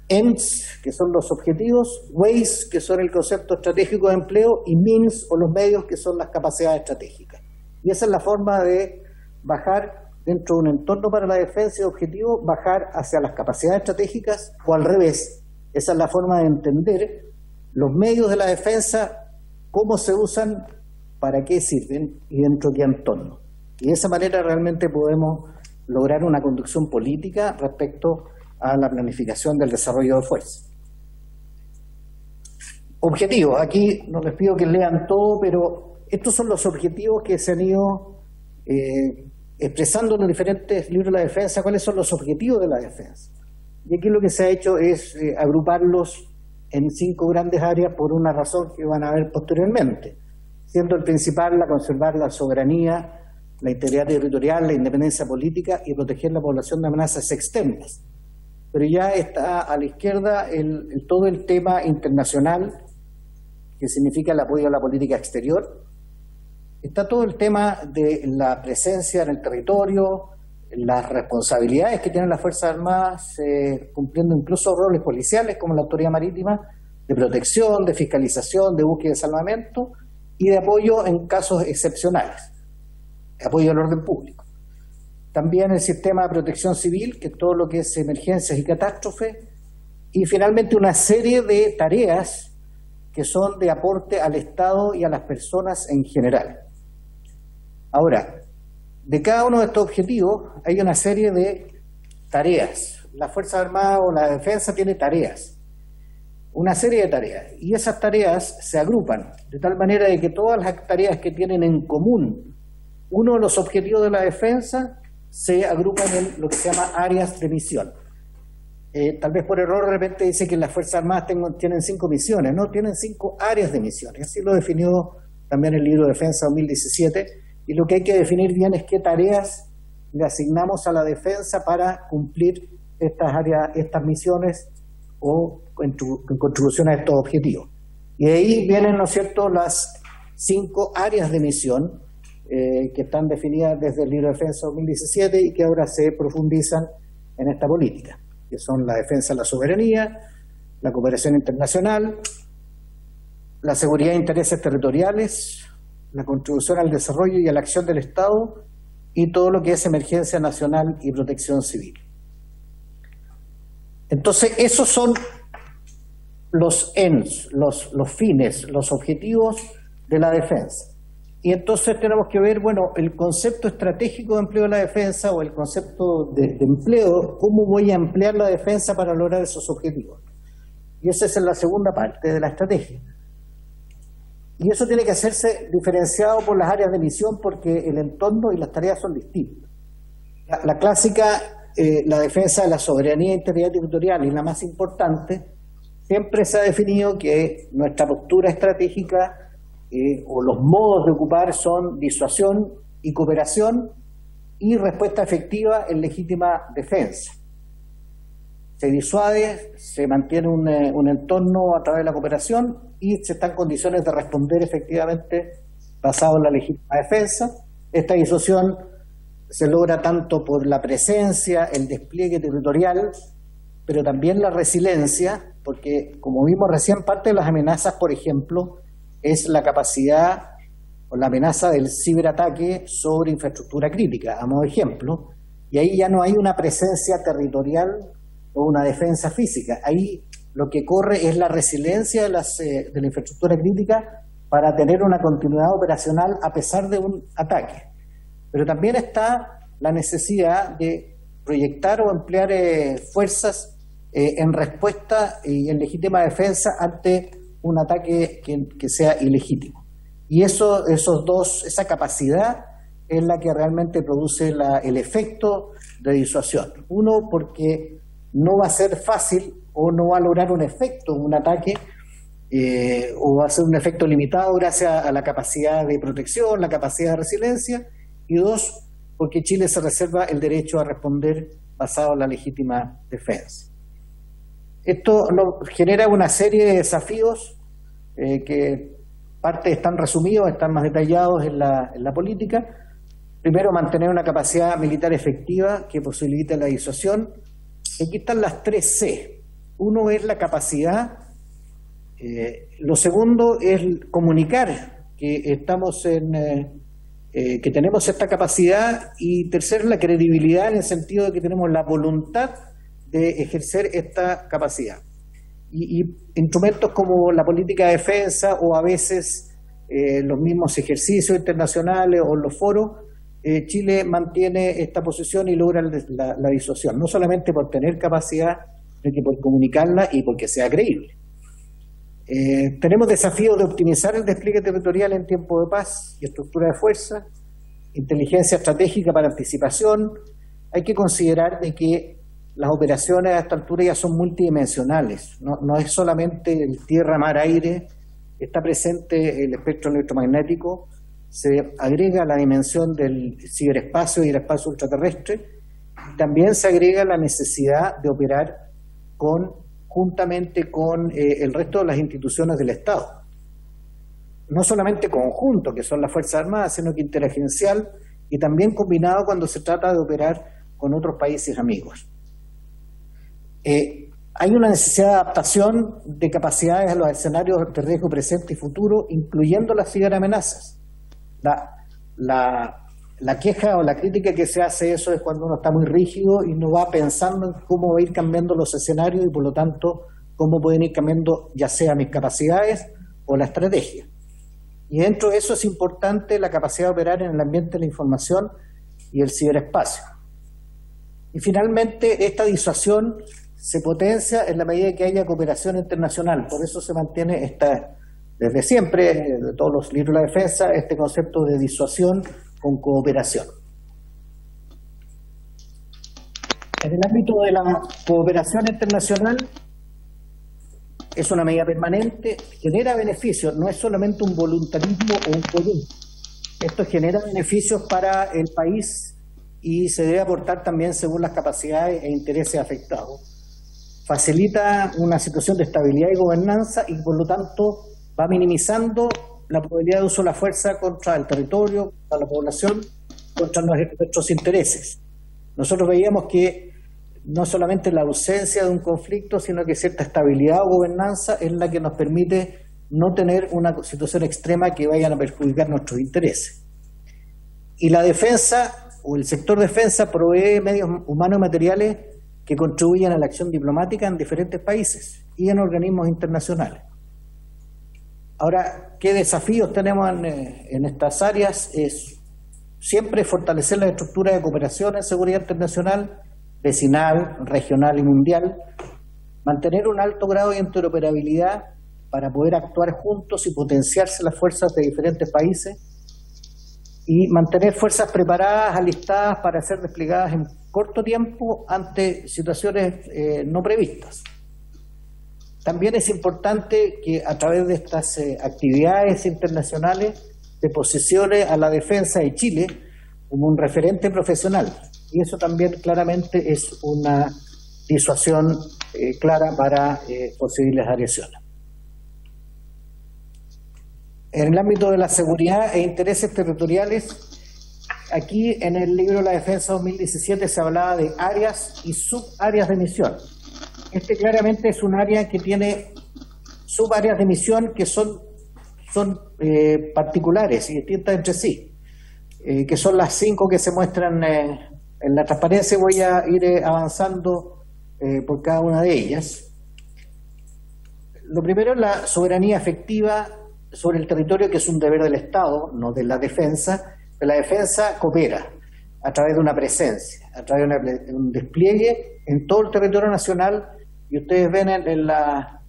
ends, que son los objetivos, ways, que son el concepto estratégico de empleo, y means, o los medios, que son las capacidades estratégicas. Y esa es la forma de bajar dentro de un entorno para la defensa y objetivo, bajar hacia las capacidades estratégicas, o al revés. Esa es la forma de entender los medios de la defensa, cómo se usan, para qué sirven y dentro de qué entorno. Y de esa manera realmente podemos lograr una conducción política respecto a la planificación del desarrollo de fuerzas. Objetivos, aquí no les pido que lean todo, pero estos son los objetivos que se han ido expresando en los diferentes libros de la defensa, cuáles son los objetivos de la defensa. Y aquí lo que se ha hecho es agruparlos en 5 grandes áreas por una razón que van a ver posteriormente, siendo el principal la conservar la soberanía, la integridad territorial, la independencia política y proteger la población de amenazas externas. Pero ya está a la izquierda todo el tema internacional, que significa el apoyo a la política exterior. Está todo el tema de la presencia en el territorio, las responsabilidades que tienen las Fuerzas Armadas, cumpliendo incluso roles policiales como la autoridad marítima, de protección, de fiscalización, de búsqueda y salvamento, y de apoyo en casos excepcionales, apoyo al orden público. También el sistema de protección civil, que es todo lo que es emergencias y catástrofes, y finalmente una serie de tareas que son de aporte al Estado y a las personas en general. Ahora, de cada uno de estos objetivos hay una serie de tareas. La Fuerza Armada o la Defensa tiene tareas, una serie de tareas, y esas tareas se agrupan de tal manera de que todas las tareas que tienen en común uno de los objetivos de la defensa se agrupan en lo que se llama áreas de misión. Tal vez por error de repente dice que las Fuerzas Armadas tienen 5 misiones, no, tienen 5 áreas de misiones, así lo definió también el libro de Defensa 2017. Y lo que hay que definir bien es qué tareas le asignamos a la defensa para cumplir estas áreas, estas misiones o en contribución a estos objetivos. Y de ahí vienen, ¿no es cierto?, las 5 áreas de misión que están definidas desde el libro de Defensa 2017 y que ahora se profundizan en esta política, que son la defensa de la soberanía, la cooperación internacional, la seguridad de intereses territoriales, la contribución al desarrollo y a la acción del Estado y todo lo que es emergencia nacional y protección civil. Entonces, esos son los ends, los fines, los objetivos de la defensa. Y entonces tenemos que ver, bueno, el concepto estratégico de empleo de la defensa o el concepto de empleo, cómo voy a emplear la defensa para lograr esos objetivos. Y esa es la segunda parte de la estrategia. Y eso tiene que hacerse diferenciado por las áreas de misión porque el entorno y las tareas son distintas. La clásica, la defensa de la soberanía e integridad territorial, y la más importante, siempre se ha definido que nuestra postura estratégica o los modos de ocupar son disuasión y cooperación y respuesta efectiva en legítima defensa. Se disuade, se mantiene un entorno a través de la cooperación y se está en condiciones de responder efectivamente basado en la legítima defensa. Esta disuasión se logra tanto por la presencia, el despliegue territorial, pero también la resiliencia, porque como vimos recién, parte de las amenazas, por ejemplo, es la capacidad o la amenaza del ciberataque sobre infraestructura crítica, a modo de ejemplo, y ahí ya no hay una presencia territorial o una defensa física. Ahí lo que corre es la resiliencia de la infraestructura crítica para tener una continuidad operacional a pesar de un ataque. Pero también está la necesidad de proyectar o emplear fuerzas en respuesta y en legítima defensa ante un ataque que sea ilegítimo. Y esa capacidad es la que realmente produce el efecto de disuasión. Uno, porque no va a ser fácil o no va a lograr un efecto, un ataque, o va a ser un efecto limitado gracias a la capacidad de protección, la capacidad de resiliencia. Y dos, porque Chile se reserva el derecho a responder basado en la legítima defensa. Esto genera una serie de desafíos que parte están resumidos, están más detallados en la política. Primero, mantener una capacidad militar efectiva que posibilite la disuasión. Aquí están las 3 C. Uno es la capacidad. Lo segundo es comunicar que que tenemos esta capacidad. Y tercero, la credibilidad, en el sentido de que tenemos la voluntad de ejercer esta capacidad. Y instrumentos como la política de defensa o a veces los mismos ejercicios internacionales o los foros Chile mantiene esta posición y logra la disuasión, no solamente por tener capacidad, sino que por comunicarla y porque sea creíble. Tenemos desafíos de optimizar el despliegue territorial en tiempo de paz y estructura de fuerza, inteligencia estratégica para anticipación. Hay que considerar de que las operaciones a esta altura ya son multidimensionales, no es solamente el tierra, mar, aire, está presente el espectro electromagnético, se agrega la dimensión del ciberespacio y el espacio ultraterrestre, también se agrega la necesidad de operar juntamente con el resto de las instituciones del Estado. No solamente conjunto, que son las Fuerzas Armadas, sino que interagencial y también combinado cuando se trata de operar con otros países amigos. Hay una necesidad de adaptación de capacidades a los escenarios de riesgo presente y futuro, incluyendo las ciberamenazas. La queja o la crítica que se hace eso es cuando uno está muy rígido y no va pensando en cómo va a ir cambiando los escenarios y por lo tanto cómo pueden ir cambiando ya sea mis capacidades o la estrategia. Y dentro de eso es importante la capacidad de operar en el ambiente de la información y el ciberespacio. Y finalmente esta disuasión se potencia en la medida que haya cooperación internacional. Por eso se mantiene desde siempre, de todos los libros de la defensa, este concepto de disuasión con cooperación. En el ámbito de la cooperación internacional, es una medida permanente, genera beneficios, no es solamente un voluntarismo o un column. Esto genera beneficios para el país y se debe aportar también según las capacidades e intereses afectados. Facilita una situación de estabilidad y gobernanza y por lo tanto va minimizando la probabilidad de uso de la fuerza contra el territorio, contra la población, contra nuestros intereses. Nosotros veíamos que no solamente la ausencia de un conflicto, sino que cierta estabilidad o gobernanza es la que nos permite no tener una situación extrema que vayan a perjudicar nuestros intereses. Y la defensa o el sector defensa provee medios humanos y materiales que contribuyen a la acción diplomática en diferentes países y en organismos internacionales. Ahora, ¿qué desafíos tenemos en estas áreas? Es siempre fortalecer la estructura de cooperación en seguridad internacional, vecinal, regional y mundial, mantener un alto grado de interoperabilidad para poder actuar juntos y potenciarse las fuerzas de diferentes países y mantener fuerzas preparadas, alistadas para ser desplegadas en corto tiempo ante situaciones no previstas. También es importante que a través de estas actividades internacionales se posicione a la defensa de Chile como un referente profesional. Y eso también claramente es una disuasión clara para posibles agresiones. En el ámbito de la seguridad e intereses territoriales, aquí en el libro La Defensa 2017 se hablaba de áreas y subáreas de misión. Este claramente es un área que tiene subáreas de misión que son particulares y distintas entre sí, que son las 5 que se muestran en la transparencia. Voy a ir avanzando por cada una de ellas. Lo primero es la soberanía efectiva sobre el territorio, que es un deber del Estado, no de la defensa. La defensa coopera a través de una presencia, a través de un despliegue en todo el territorio nacional, y ustedes ven en la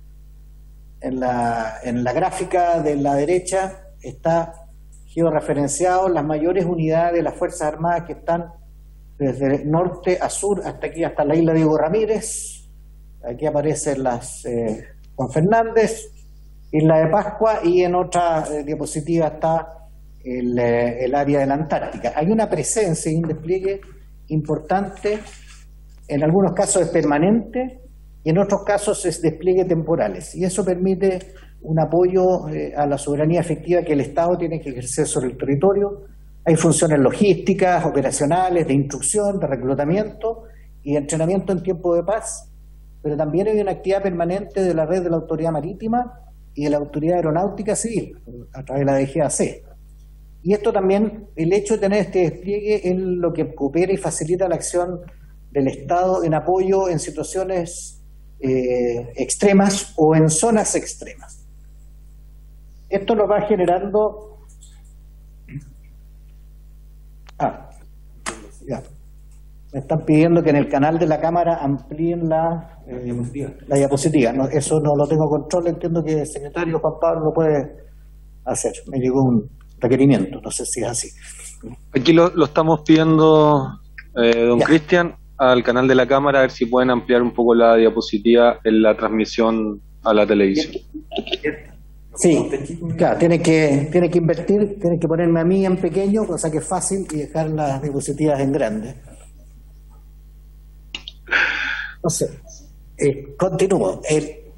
gráfica de la derecha está georreferenciado las mayores unidades de las Fuerzas Armadas que están desde norte a sur hasta aquí, hasta la isla Diego Ramírez. Aquí aparecen las Juan Fernández, Isla de Pascua, y en otra diapositiva está el área de la Antártica. Hay una presencia y un despliegue importante, en algunos casos es permanente y en otros casos es despliegue temporales, y eso permite un apoyo a la soberanía efectiva que el Estado tiene que ejercer sobre el territorio. Hay funciones logísticas, operacionales, de instrucción, de reclutamiento y de entrenamiento en tiempo de paz, pero también hay una actividad permanente de la red de la Autoridad Marítima y de la Autoridad Aeronáutica Civil, a través de la DGAC. Y esto también, el hecho de tener este despliegue, es lo que coopera y facilita la acción del Estado en apoyo en situaciones extremas o en zonas extremas. Esto nos va generando... Ya. Me están pidiendo que en el canal de la Cámara amplíen la diapositiva. No, eso no lo tengo control, entiendo que el secretario Juan Pablo lo puede hacer. Me llegó un requerimiento, no sé si es así. Aquí lo estamos pidiendo, don Cristian, al canal de la Cámara, a ver si pueden ampliar un poco la diapositiva en la transmisión a la televisión. Sí, claro, tiene que invertir, tiene que ponerme a mí en pequeño, cosa que es fácil, y dejar las diapositivas en grande. No sé, continúo.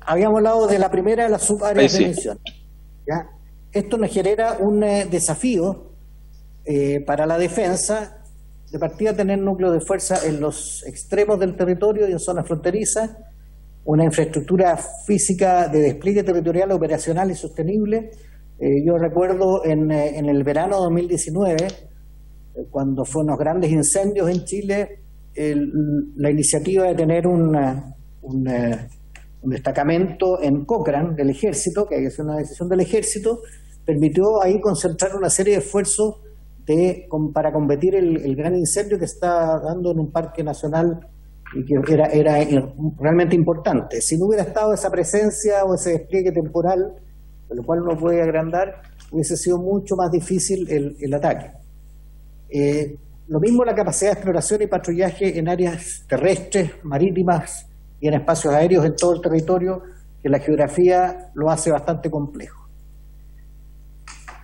Habíamos hablado de la primera de las subáreas de emisión. ¿Ya? Esto nos genera un desafío para la defensa, de partida tener núcleos de fuerza en los extremos del territorio y en zonas fronterizas, una infraestructura física de despliegue territorial, operacional y sostenible. Yo recuerdo en el verano de 2019, cuando fueron unos grandes incendios en Chile, la iniciativa de tener un destacamento en Cochrane del Ejército, que es una decisión del Ejército, permitió ahí concentrar una serie de esfuerzos para combatir el gran incendio que está dando en un parque nacional y que era realmente importante. Si no hubiera estado esa presencia o ese despliegue temporal, de lo cual uno puede agrandar, hubiese sido mucho más difícil el ataque. Lo mismo la capacidad de exploración y patrullaje en áreas terrestres, marítimas y en espacios aéreos en todo el territorio, que la geografía lo hace bastante complejo.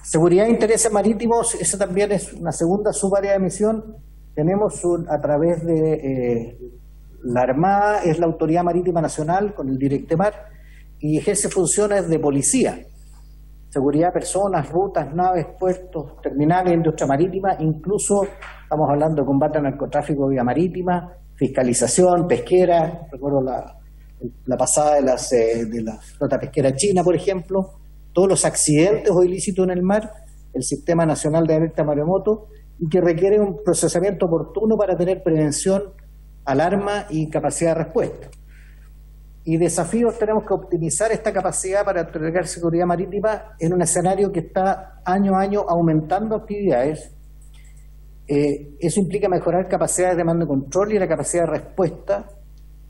Seguridad e intereses marítimos, esa también es una segunda subárea de misión. Tenemos a través de la Armada, es la Autoridad Marítima Nacional con el Directemar, y ejerce funciones de policía. Seguridad de personas, rutas, naves, puertos, terminales, industria marítima, incluso estamos hablando de combate al narcotráfico vía marítima, fiscalización, pesquera. Recuerdo la pasada de la flota pesquera china, por ejemplo, todos los accidentes o ilícitos en el mar, el Sistema Nacional de Alerta Maremoto, y que requiere un procesamiento oportuno para tener prevención, alarma y capacidad de respuesta. Y desafíos, tenemos que optimizar esta capacidad para entregar seguridad marítima en un escenario que está año a año aumentando actividades. Eso implica mejorar capacidades de mando y control y la capacidad de respuesta,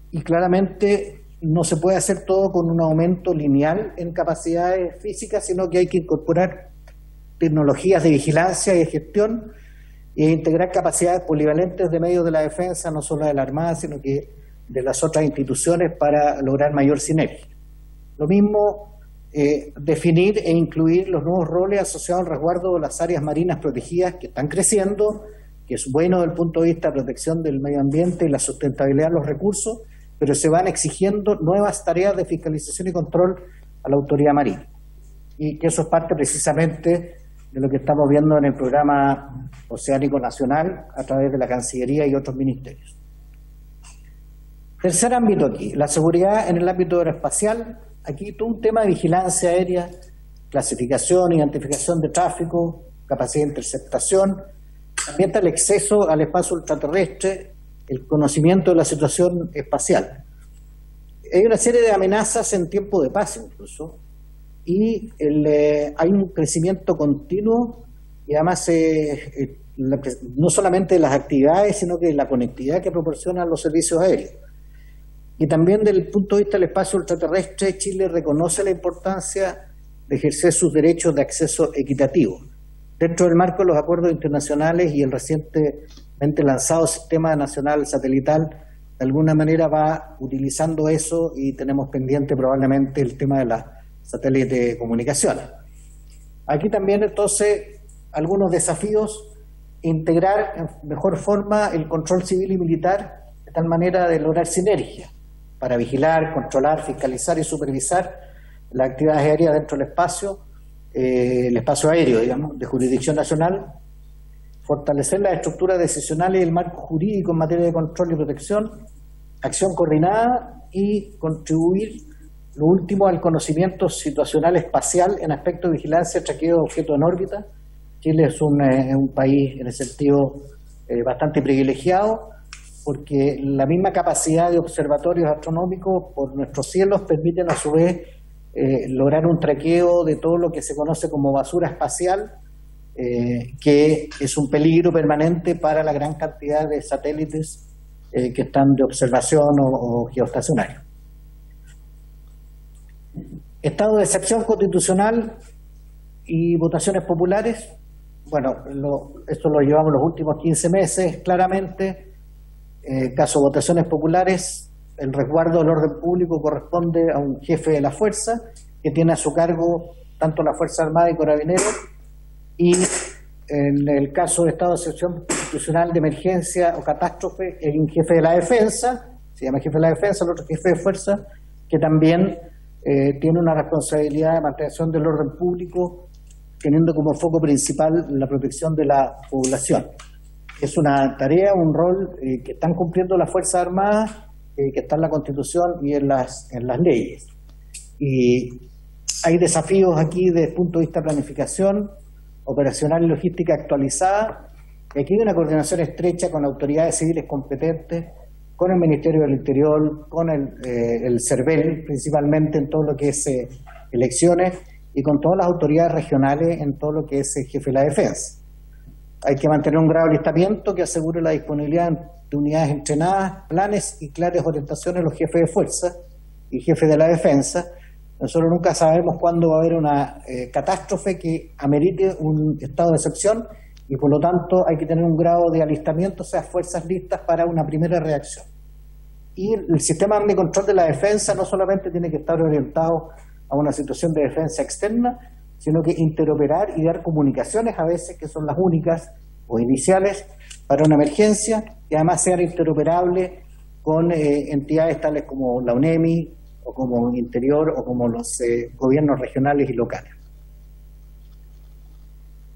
y claramente no se puede hacer todo con un aumento lineal en capacidades físicas, sino que hay que incorporar tecnologías de vigilancia y de gestión e integrar capacidades polivalentes de medios de la defensa, no solo de la Armada, sino que de las otras instituciones, para lograr mayor sinergia. Lo mismo, definir e incluir los nuevos roles asociados al resguardo de las áreas marinas protegidas que están creciendo, que es bueno desde el punto de vista de protección del medio ambiente y la sustentabilidad de los recursos, pero se van exigiendo nuevas tareas de fiscalización y control a la autoridad marina. Y que eso es parte precisamente de lo que estamos viendo en el programa oceánico nacional a través de la Cancillería y otros ministerios. Tercer ámbito aquí, la seguridad en el ámbito aeroespacial. Aquí todo un tema de vigilancia aérea, clasificación, identificación de tráfico, capacidad de interceptación, también está el acceso al espacio ultraterrestre, el conocimiento de la situación espacial. Hay una serie de amenazas en tiempo de paz incluso, y hay un crecimiento continuo, y además no solamente de las actividades, sino que de la conectividad que proporcionan los servicios aéreos. Y también desde el punto de vista del espacio ultraterrestre, Chile reconoce la importancia de ejercer sus derechos de acceso equitativo. Dentro del marco de los acuerdos internacionales y el recientemente lanzado Sistema Nacional Satelital, de alguna manera va utilizando eso, y tenemos pendiente probablemente el tema de las satélites de comunicaciones. Aquí también entonces algunos desafíos: integrar en mejor forma el control civil y militar, de tal manera de lograr sinergia para vigilar, controlar, fiscalizar y supervisar las actividades aéreas dentro del espacio, el espacio aéreo, digamos, de jurisdicción nacional, fortalecer las estructuras decisionales y el marco jurídico en materia de control y protección, acción coordinada, y contribuir, lo último, al conocimiento situacional espacial en aspectos de vigilancia, traqueo de objetos en órbita. Chile es un país en ese sentido bastante privilegiado, porque la misma capacidad de observatorios astronómicos por nuestros cielos permiten a su vez lograr un traqueo de todo lo que se conoce como basura espacial, que es un peligro permanente para la gran cantidad de satélites que están de observación o geoestacionarios. Estado de excepción constitucional y votaciones populares. Bueno, esto lo llevamos los últimos 15 meses, claramente. Caso de votaciones populares, el resguardo del orden público corresponde a un jefe de la fuerza, que tiene a su cargo tanto la Fuerza Armada y Carabineros, y en el caso de estado de excepción constitucional de emergencia o catástrofe, hay un jefe de la defensa, se llama jefe de la defensa, el otro jefe de fuerza, que también tiene una responsabilidad de mantención del orden público, teniendo como foco principal la protección de la población. Es una tarea, un rol que están cumpliendo las Fuerzas Armadas, que está en la Constitución y en las leyes. Y hay desafíos aquí desde el punto de vista de planificación, operacional y logística actualizada. Y aquí hay una coordinación estrecha con autoridades civiles competentes, con el Ministerio del Interior, con el CERVEL, principalmente en todo lo que es elecciones, y con todas las autoridades regionales en todo lo que es el jefe de la defensa. Hay que mantener un grado de alistamiento que asegure la disponibilidad de unidades entrenadas, planes y claras orientaciones de los jefes de fuerza y jefes de la defensa. Nosotros nunca sabemos cuándo va a haber una catástrofe que amerite un estado de excepción, y por lo tanto hay que tener un grado de alistamiento, o sea, fuerzas listas para una primera reacción. Y el sistema de control de la defensa no solamente tiene que estar orientado a una situación de defensa externa, sino que interoperar y dar comunicaciones a veces que son las únicas o iniciales para una emergencia, y además ser interoperable con entidades tales como la UNEMI o como Interior o como los gobiernos regionales y locales.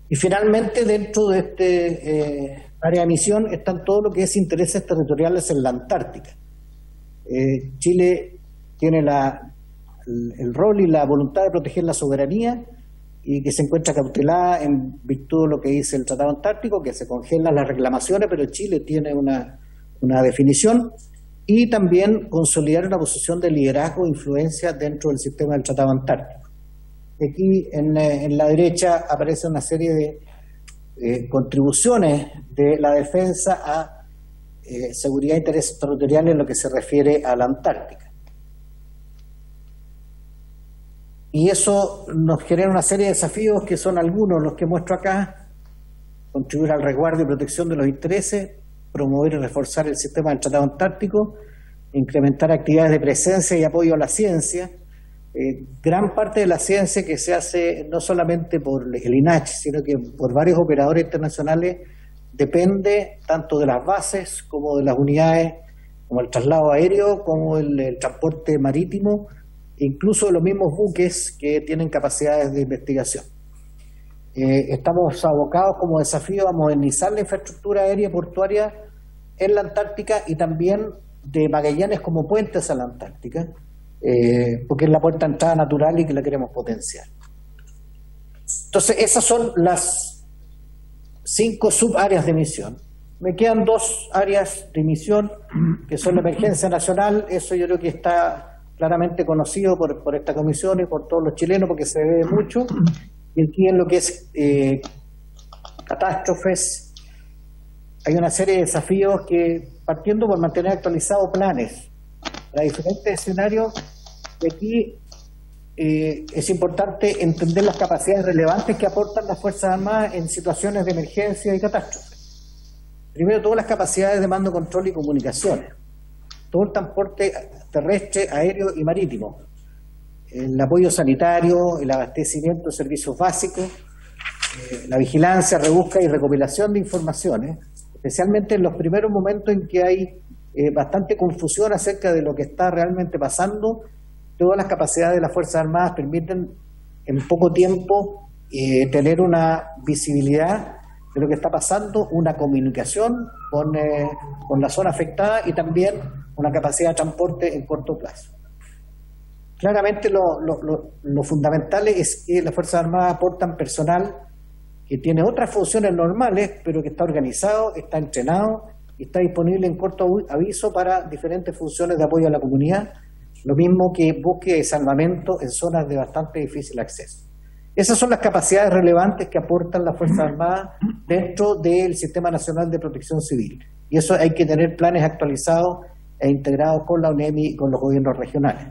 Y finalmente, dentro de este área de misión están todo lo que es intereses territoriales en la Antártica. Chile tiene el rol y la voluntad de proteger la soberanía, y que se encuentra cautelada en virtud de lo que dice el Tratado Antártico, que se congelan las reclamaciones, pero Chile tiene una definición, y también consolidar una posición de liderazgo e influencia dentro del sistema del Tratado Antártico. Aquí en la derecha aparece una serie de contribuciones de la defensa a seguridad e intereses territoriales en lo que se refiere a la Antártica. Y eso nos genera una serie de desafíos que son algunos los que muestro acá: contribuir al resguardo y protección de los intereses, promover y reforzar el sistema del Tratado Antártico, incrementar actividades de presencia y apoyo a la ciencia. Gran parte de la ciencia que se hace no solamente por el INACH, sino que por varios operadores internacionales, depende tanto de las bases como de las unidades, como el traslado aéreo, como el transporte marítimo, incluso de los mismos buques que tienen capacidades de investigación. Estamos abocados como desafío a modernizar la infraestructura aérea y portuaria en la Antártica, y también de Magallanes como puentes a la Antártica, porque es la puerta de entrada natural y que la queremos potenciar. Entonces, esas son las 5 subáreas de misión. Me quedan 2 áreas de misión, que son la emergencia nacional. Eso yo creo que está claramente conocido por esta comisión y por todos los chilenos, porque se ve mucho. Y aquí en lo que es catástrofes, hay una serie de desafíos que, partiendo por mantener actualizados planes para diferentes escenarios, y aquí es importante entender las capacidades relevantes que aportan las Fuerzas Armadas en situaciones de emergencia y catástrofe. Primero, todas las capacidades de mando, control y comunicaciones, todo el transporte terrestre, aéreo y marítimo, el apoyo sanitario, el abastecimiento de servicios básicos, la vigilancia, rebusca y recopilación de informaciones, especialmente en los primeros momentos en que hay bastante confusión acerca de lo que está realmente pasando. Todas las capacidades de las Fuerzas Armadas permiten en poco tiempo tener una visibilidad de lo que está pasando, una comunicación con la zona afectada, y también una capacidad de transporte en corto plazo. Claramente lo fundamental es que las Fuerzas Armadas aportan personal que tiene otras funciones normales, pero que está organizado, está entrenado y está disponible en corto aviso para diferentes funciones de apoyo a la comunidad, lo mismo que búsqueda y salvamento en zonas de bastante difícil acceso. Esas son las capacidades relevantes que aportan las Fuerzas Armadas dentro del Sistema Nacional de Protección Civil. Y eso hay que tener planes actualizados e integrados con la UNEMI y con los gobiernos regionales.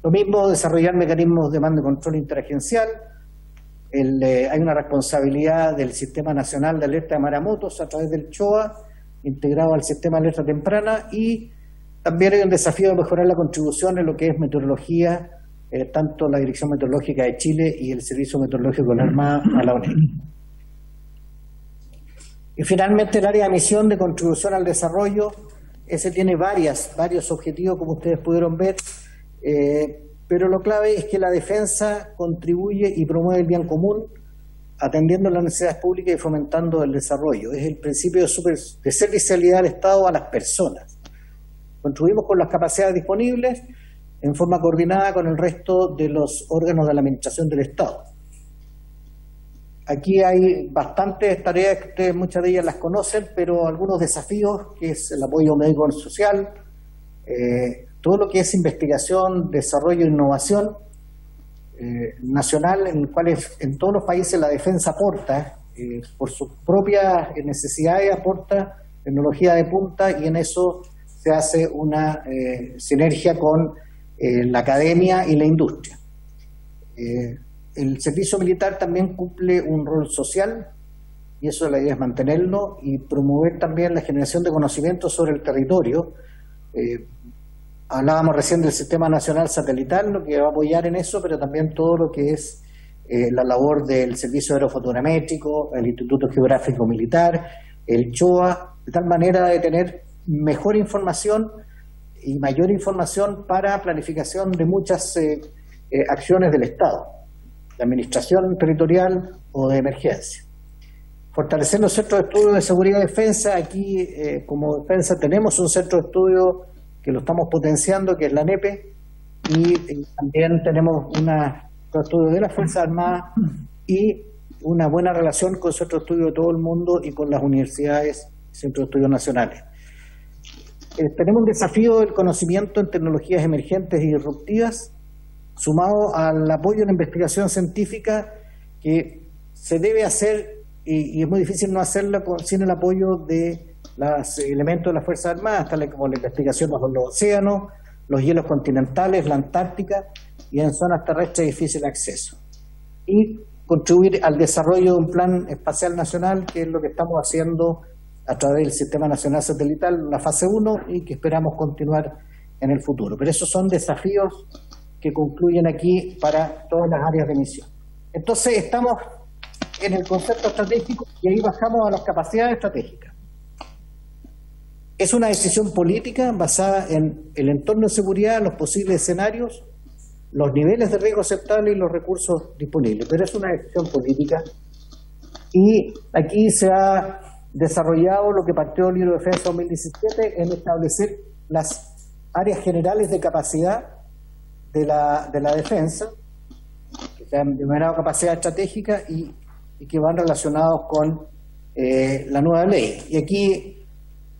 Lo mismo, desarrollar mecanismos de mando y control interagencial. Hay una responsabilidad del Sistema Nacional de Alerta de Maremotos a través del CHOA, integrado al Sistema de Alerta Temprana, y también hay un desafío de mejorar la contribución en lo que es meteorología, tanto la Dirección Meteorológica de Chile y el Servicio Meteorológico de la Armada a la UNEMI. Y finalmente el área de misión de contribución al desarrollo, ese tiene varios objetivos, como ustedes pudieron ver, pero lo clave es que la defensa contribuye y promueve el bien común, atendiendo las necesidades públicas y fomentando el desarrollo. Es el principio de servicialidad del Estado a las personas. Contribuimos con las capacidades disponibles en forma coordinada con el resto de los órganos de la administración del Estado. Aquí hay bastantes tareas que ustedes, muchas de ellas las conocen, pero algunos desafíos, que es el apoyo médico-social, todo lo que es investigación, desarrollo e innovación nacional, en el cual en todos los países la defensa aporta, por sus propias necesidades, aporta tecnología de punta, y en eso se hace una sinergia con la academia y la industria. El servicio militar también cumple un rol social, y eso la idea es mantenerlo y promover también la generación de conocimiento sobre el territorio. Hablábamos recién del Sistema Nacional Satelital, lo que va a apoyar en eso, pero también todo lo que es la labor del Servicio Aerofotogramétrico, el Instituto Geográfico Militar, el CHOA, de tal manera de tener mejor información y mayor información para planificación de muchas acciones del Estado, de administración territorial o de emergencia. Fortalecer los centros de estudio de seguridad y defensa. Aquí, como defensa, tenemos un centro de estudio que lo estamos potenciando, que es la NEPE, y también tenemos un centro de estudio de las Fuerzas Armadas y una buena relación con el centro de estudio de todo el mundo y con las universidades y centros de estudios nacionales. Tenemos un desafío del conocimiento en tecnologías emergentes y disruptivas, sumado al apoyo en la investigación científica, que se debe hacer, y es muy difícil no hacerla sin el apoyo de los elementos de las Fuerzas Armadas, tal como la investigación bajo los océanos, los hielos continentales, la Antártica, y en zonas terrestres de difícil acceso. Y contribuir al desarrollo de un plan espacial nacional, que es lo que estamos haciendo a través del Sistema Nacional Satelital, la fase 1, y que esperamos continuar en el futuro. Pero esos son desafíos que concluyen aquí para todas las áreas de misión. Entonces estamos en el concepto estratégico y ahí bajamos a las capacidades estratégicas. Es una decisión política basada en el entorno de seguridad, los posibles escenarios, los niveles de riesgo aceptables y los recursos disponibles. Pero es una decisión política, y aquí se ha desarrollado lo que partió el Libro de Defensa 2017 en establecer las áreas generales de capacidad de la defensa, que se han denominado capacidad estratégica y que van relacionados con la nueva ley. Y aquí,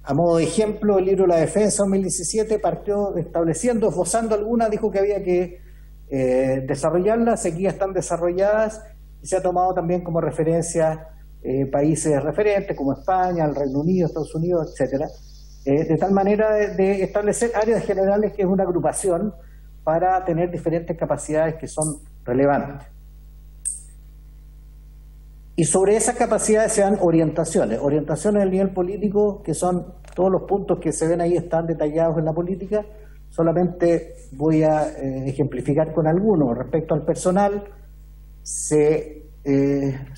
a modo de ejemplo, el Libro de la Defensa 2017 partió estableciendo, esbozando algunas, dijo que había que desarrollarlas, aquí ya están desarrolladas, y se ha tomado también como referencia países referentes como España, el Reino Unido, Estados Unidos, etcétera, de tal manera de establecer áreas generales, que es una agrupación para tener diferentes capacidades que son relevantes. Y sobre esas capacidades se dan orientaciones al nivel político, que son todos los puntos que se ven ahí, están detallados en la política. Solamente voy a ejemplificar con algunos. Respecto al personal, se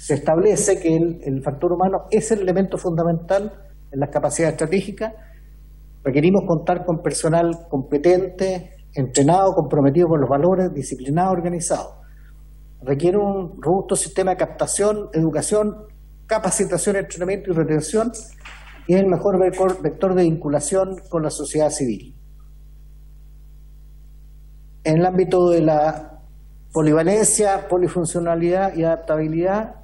establece que el factor humano es el elemento fundamental en las capacidades estratégicas. Requerimos contar con personal competente, entrenado, comprometido con los valores, disciplinado, organizado. Requiere un robusto sistema de captación, educación, capacitación, entrenamiento y retención, y es el mejor vector de vinculación con la sociedad civil. En el ámbito de la polivalencia, polifuncionalidad y adaptabilidad,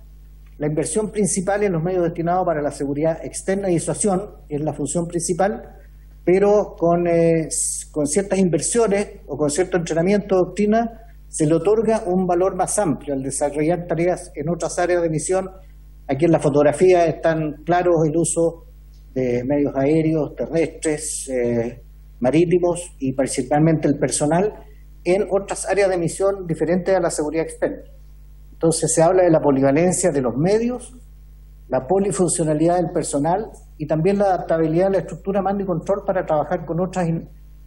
la inversión principal en los medios destinados para la seguridad externa y disuasión es la función principal, pero con ciertas inversiones o con cierto entrenamiento, doctrina, se le otorga un valor más amplio al desarrollar tareas en otras áreas de misión. Aquí en la fotografía están claros el uso de medios aéreos, terrestres, marítimos y principalmente el personal en otras áreas de misión diferentes a la seguridad externa. Entonces se habla de la polivalencia de los medios, la polifuncionalidad del personal y también la adaptabilidad de la estructura mando y control para trabajar con otras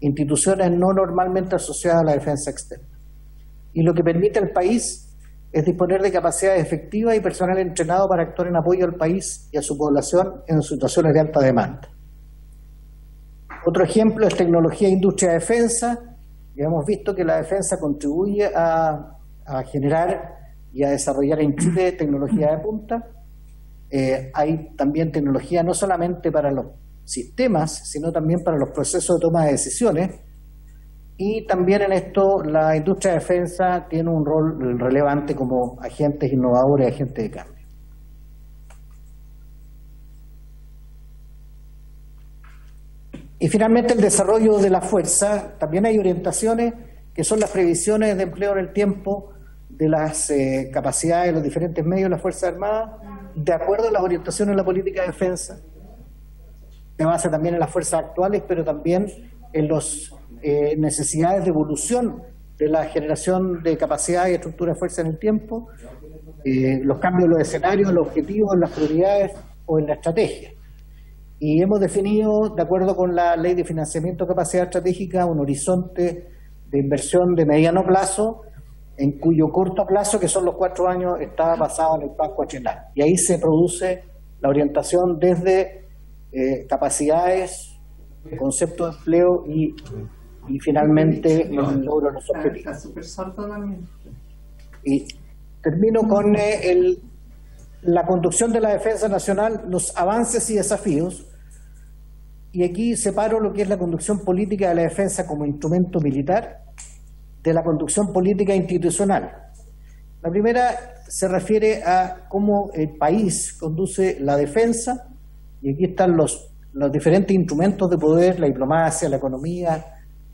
instituciones no normalmente asociadas a la defensa externa. Y lo que permite al país es disponer de capacidades efectivas y personal entrenado para actuar en apoyo al país y a su población en situaciones de alta demanda. Otro ejemplo es tecnología e industria de defensa. Y hemos visto que la defensa contribuye a generar y a desarrollar en Chile tecnología de punta. Hay también tecnología no solamente para los sistemas, sino también para los procesos de toma de decisiones. Y también en esto la industria de defensa tiene un rol relevante como agentes innovadores, agentes de cambio. Y finalmente el desarrollo de la fuerza. También hay orientaciones que son las previsiones de empleo en el tiempo de las capacidades de los diferentes medios de las Fuerzas Armadas, de acuerdo a las orientaciones de la política de defensa, se basa también en las fuerzas actuales, pero también en las necesidades de evolución de la generación de capacidad y estructura de fuerza en el tiempo, los cambios de los escenarios, los objetivos, las prioridades o en la estrategia. Y hemos definido, de acuerdo con la Ley de Financiamiento de Capacidad Estratégica, un horizonte de inversión de mediano plazo, en cuyo corto plazo, que son los 4 años, está basado en el plan cuatrienal. Y ahí se produce la orientación desde capacidades, concepto de empleo y finalmente el logro de los objetivos. Y termino con la conducción de la defensa nacional, los avances y desafíos. Y aquí separo lo que es la conducción política de la defensa como instrumento militar de la conducción política institucional. La primera se refiere a cómo el país conduce la defensa, y aquí están los diferentes instrumentos de poder, la diplomacia, la economía,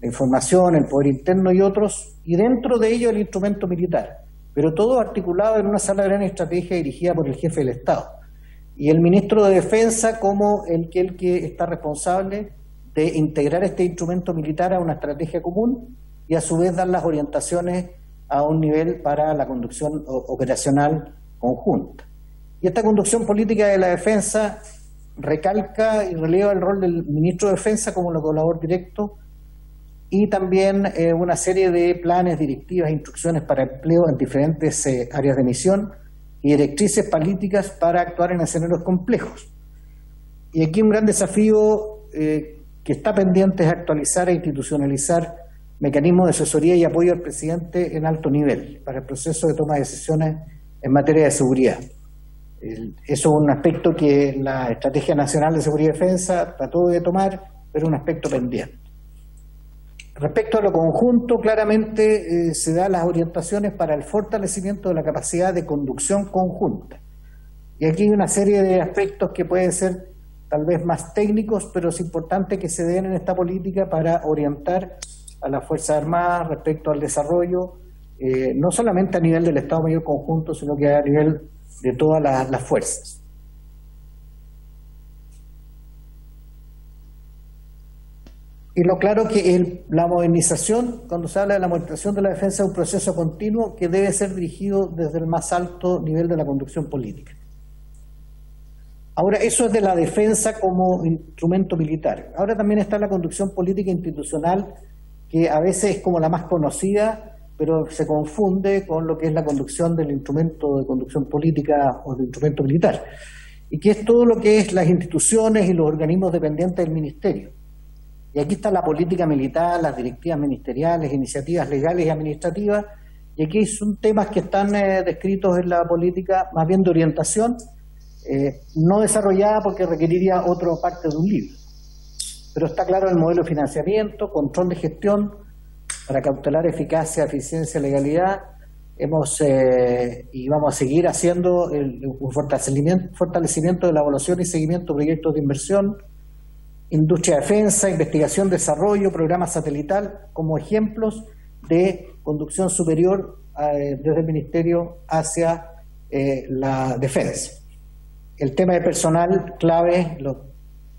la información, el poder interno y otros, y dentro de ello el instrumento militar, pero todo articulado en una sala de gran estrategia dirigida por el jefe del Estado. Y el ministro de Defensa como el que está responsable de integrar este instrumento militar a una estrategia común y a su vez dar las orientaciones a un nivel para la conducción operacional conjunta. Y esta conducción política de la defensa recalca y releva el rol del ministro de Defensa como el colaborador directo y también una serie de planes, directivas e instrucciones para empleo en diferentes áreas de misión y directrices políticas para actuar en escenarios complejos. Y aquí un gran desafío que está pendiente es actualizar e institucionalizar mecanismos de asesoría y apoyo al presidente en alto nivel para el proceso de toma de decisiones en materia de seguridad. Eso es un aspecto que la Estrategia Nacional de Seguridad y Defensa trató de tomar, pero un aspecto pendiente. Respecto a lo conjunto, claramente se dan las orientaciones para el fortalecimiento de la capacidad de conducción conjunta. Y aquí hay una serie de aspectos que pueden ser tal vez más técnicos, pero es importante que se den en esta política para orientar a las Fuerzas Armadas respecto al desarrollo, no solamente a nivel del Estado Mayor Conjunto, sino que a nivel de todas las fuerzas. Y lo claro que la modernización, cuando se habla de la modernización de la defensa, es un proceso continuo que debe ser dirigido desde el más alto nivel de la conducción política. Ahora, eso es de la defensa como instrumento militar. Ahora también está la conducción política institucional, que a veces es como la más conocida, pero se confunde con lo que es la conducción del instrumento de conducción política o del instrumento militar, y que es todo lo que es las instituciones y los organismos dependientes del ministerio. Y aquí está la política militar, las directivas ministeriales, iniciativas legales y administrativas, y aquí son temas que están descritos en la política más bien de orientación, no desarrollada porque requeriría otra parte de un libro. Pero está claro el modelo de financiamiento, control de gestión, para cautelar eficacia, eficiencia, legalidad. Y vamos a seguir haciendo un fortalecimiento de la evaluación y seguimiento de proyectos de inversión, industria de defensa, investigación, desarrollo, programa satelital como ejemplos, de conducción superior desde el Ministerio hacia la defensa. El tema de personal clave,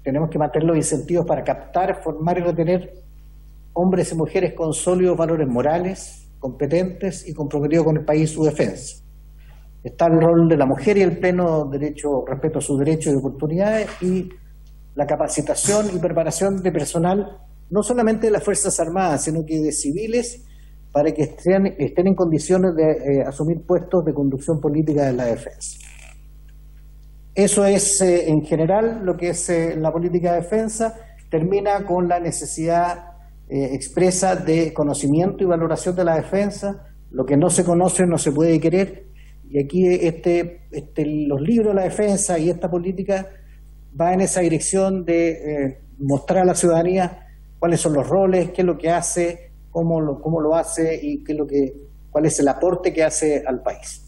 tenemos que mantener los incentivos para captar, formar y retener hombres y mujeres con sólidos valores morales, competentes y comprometidos con el país y su defensa. Está el rol de la mujer y el pleno respeto a sus derechos y oportunidades, y la capacitación y preparación de personal, no solamente de las Fuerzas Armadas, sino que de civiles, para que estén en condiciones de asumir puestos de conducción política de la defensa. Eso es en general lo que es la política de defensa. Termina con la necesidad expresa de conocimiento y valoración de la defensa. Lo que no se conoce no se puede querer, y aquí los libros de la defensa y esta política va en esa dirección de mostrar a la ciudadanía cuáles son los roles, qué es lo que hace, cómo lo hace y cuál es el aporte que hace al país.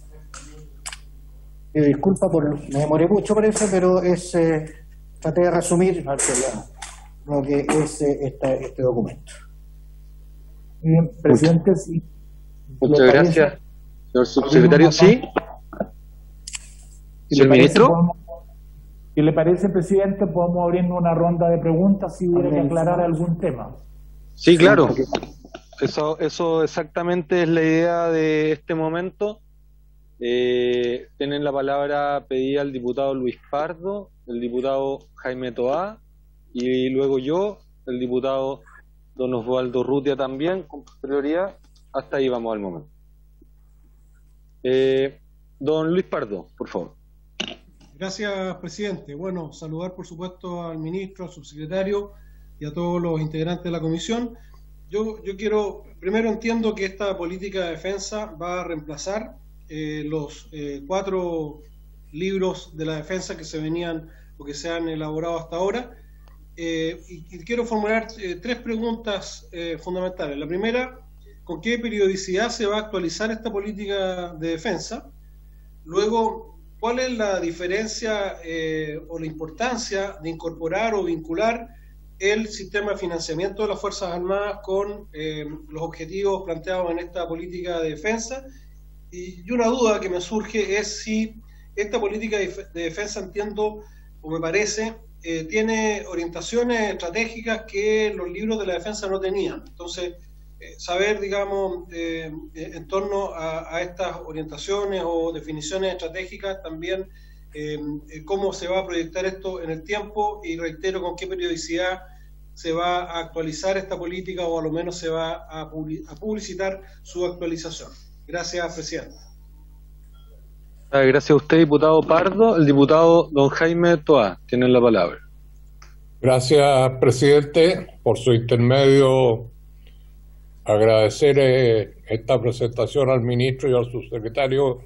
Disculpa, me demoré mucho por eso, pero traté de resumir lo que es este documento. Bien, presidente, sí. Muchas gracias, señor subsecretario. ¿Sí? ¿Señor ministro? Si le parece, presidente, podemos abrir una ronda de preguntas si hubiera que aclarar algún tema. Sí, claro. Eso exactamente es la idea de este momento. Tienen la palabra pedida el diputado Luis Pardo, el diputado Jaime Toá, y luego yo, el diputado don Osvaldo Urrutia también, con prioridad. Hasta ahí vamos al momento. Don Luis Pardo, por favor. Gracias, presidente. Bueno, saludar por supuesto al ministro, al subsecretario y a todos los integrantes de la comisión. Yo primero entiendo que esta política de defensa va a reemplazar los 4 libros de la defensa que se venían o que se han elaborado hasta ahora, y quiero formular 3 preguntas fundamentales. La primera, ¿con qué periodicidad se va a actualizar esta política de defensa? Luego, ¿cuál es la diferencia o la importancia de incorporar o vincular el sistema de financiamiento de las Fuerzas Armadas con los objetivos planteados en esta política de defensa? Y una duda que me surge es si esta política de defensa, entiendo, o me parece, tiene orientaciones estratégicas que los libros de la defensa no tenían. Entonces, saber, digamos, en torno a estas orientaciones o definiciones estratégicas también, cómo se va a proyectar esto en el tiempo, y reitero, con qué periodicidad se va a actualizar esta política, o a lo menos se va a publicitar su actualización. Gracias, presidente. Gracias a usted, diputado Pardo. El diputado don Jaime Toá tiene la palabra. Gracias, presidente. Por su intermedio, agradecer esta presentación al ministro y al subsecretario,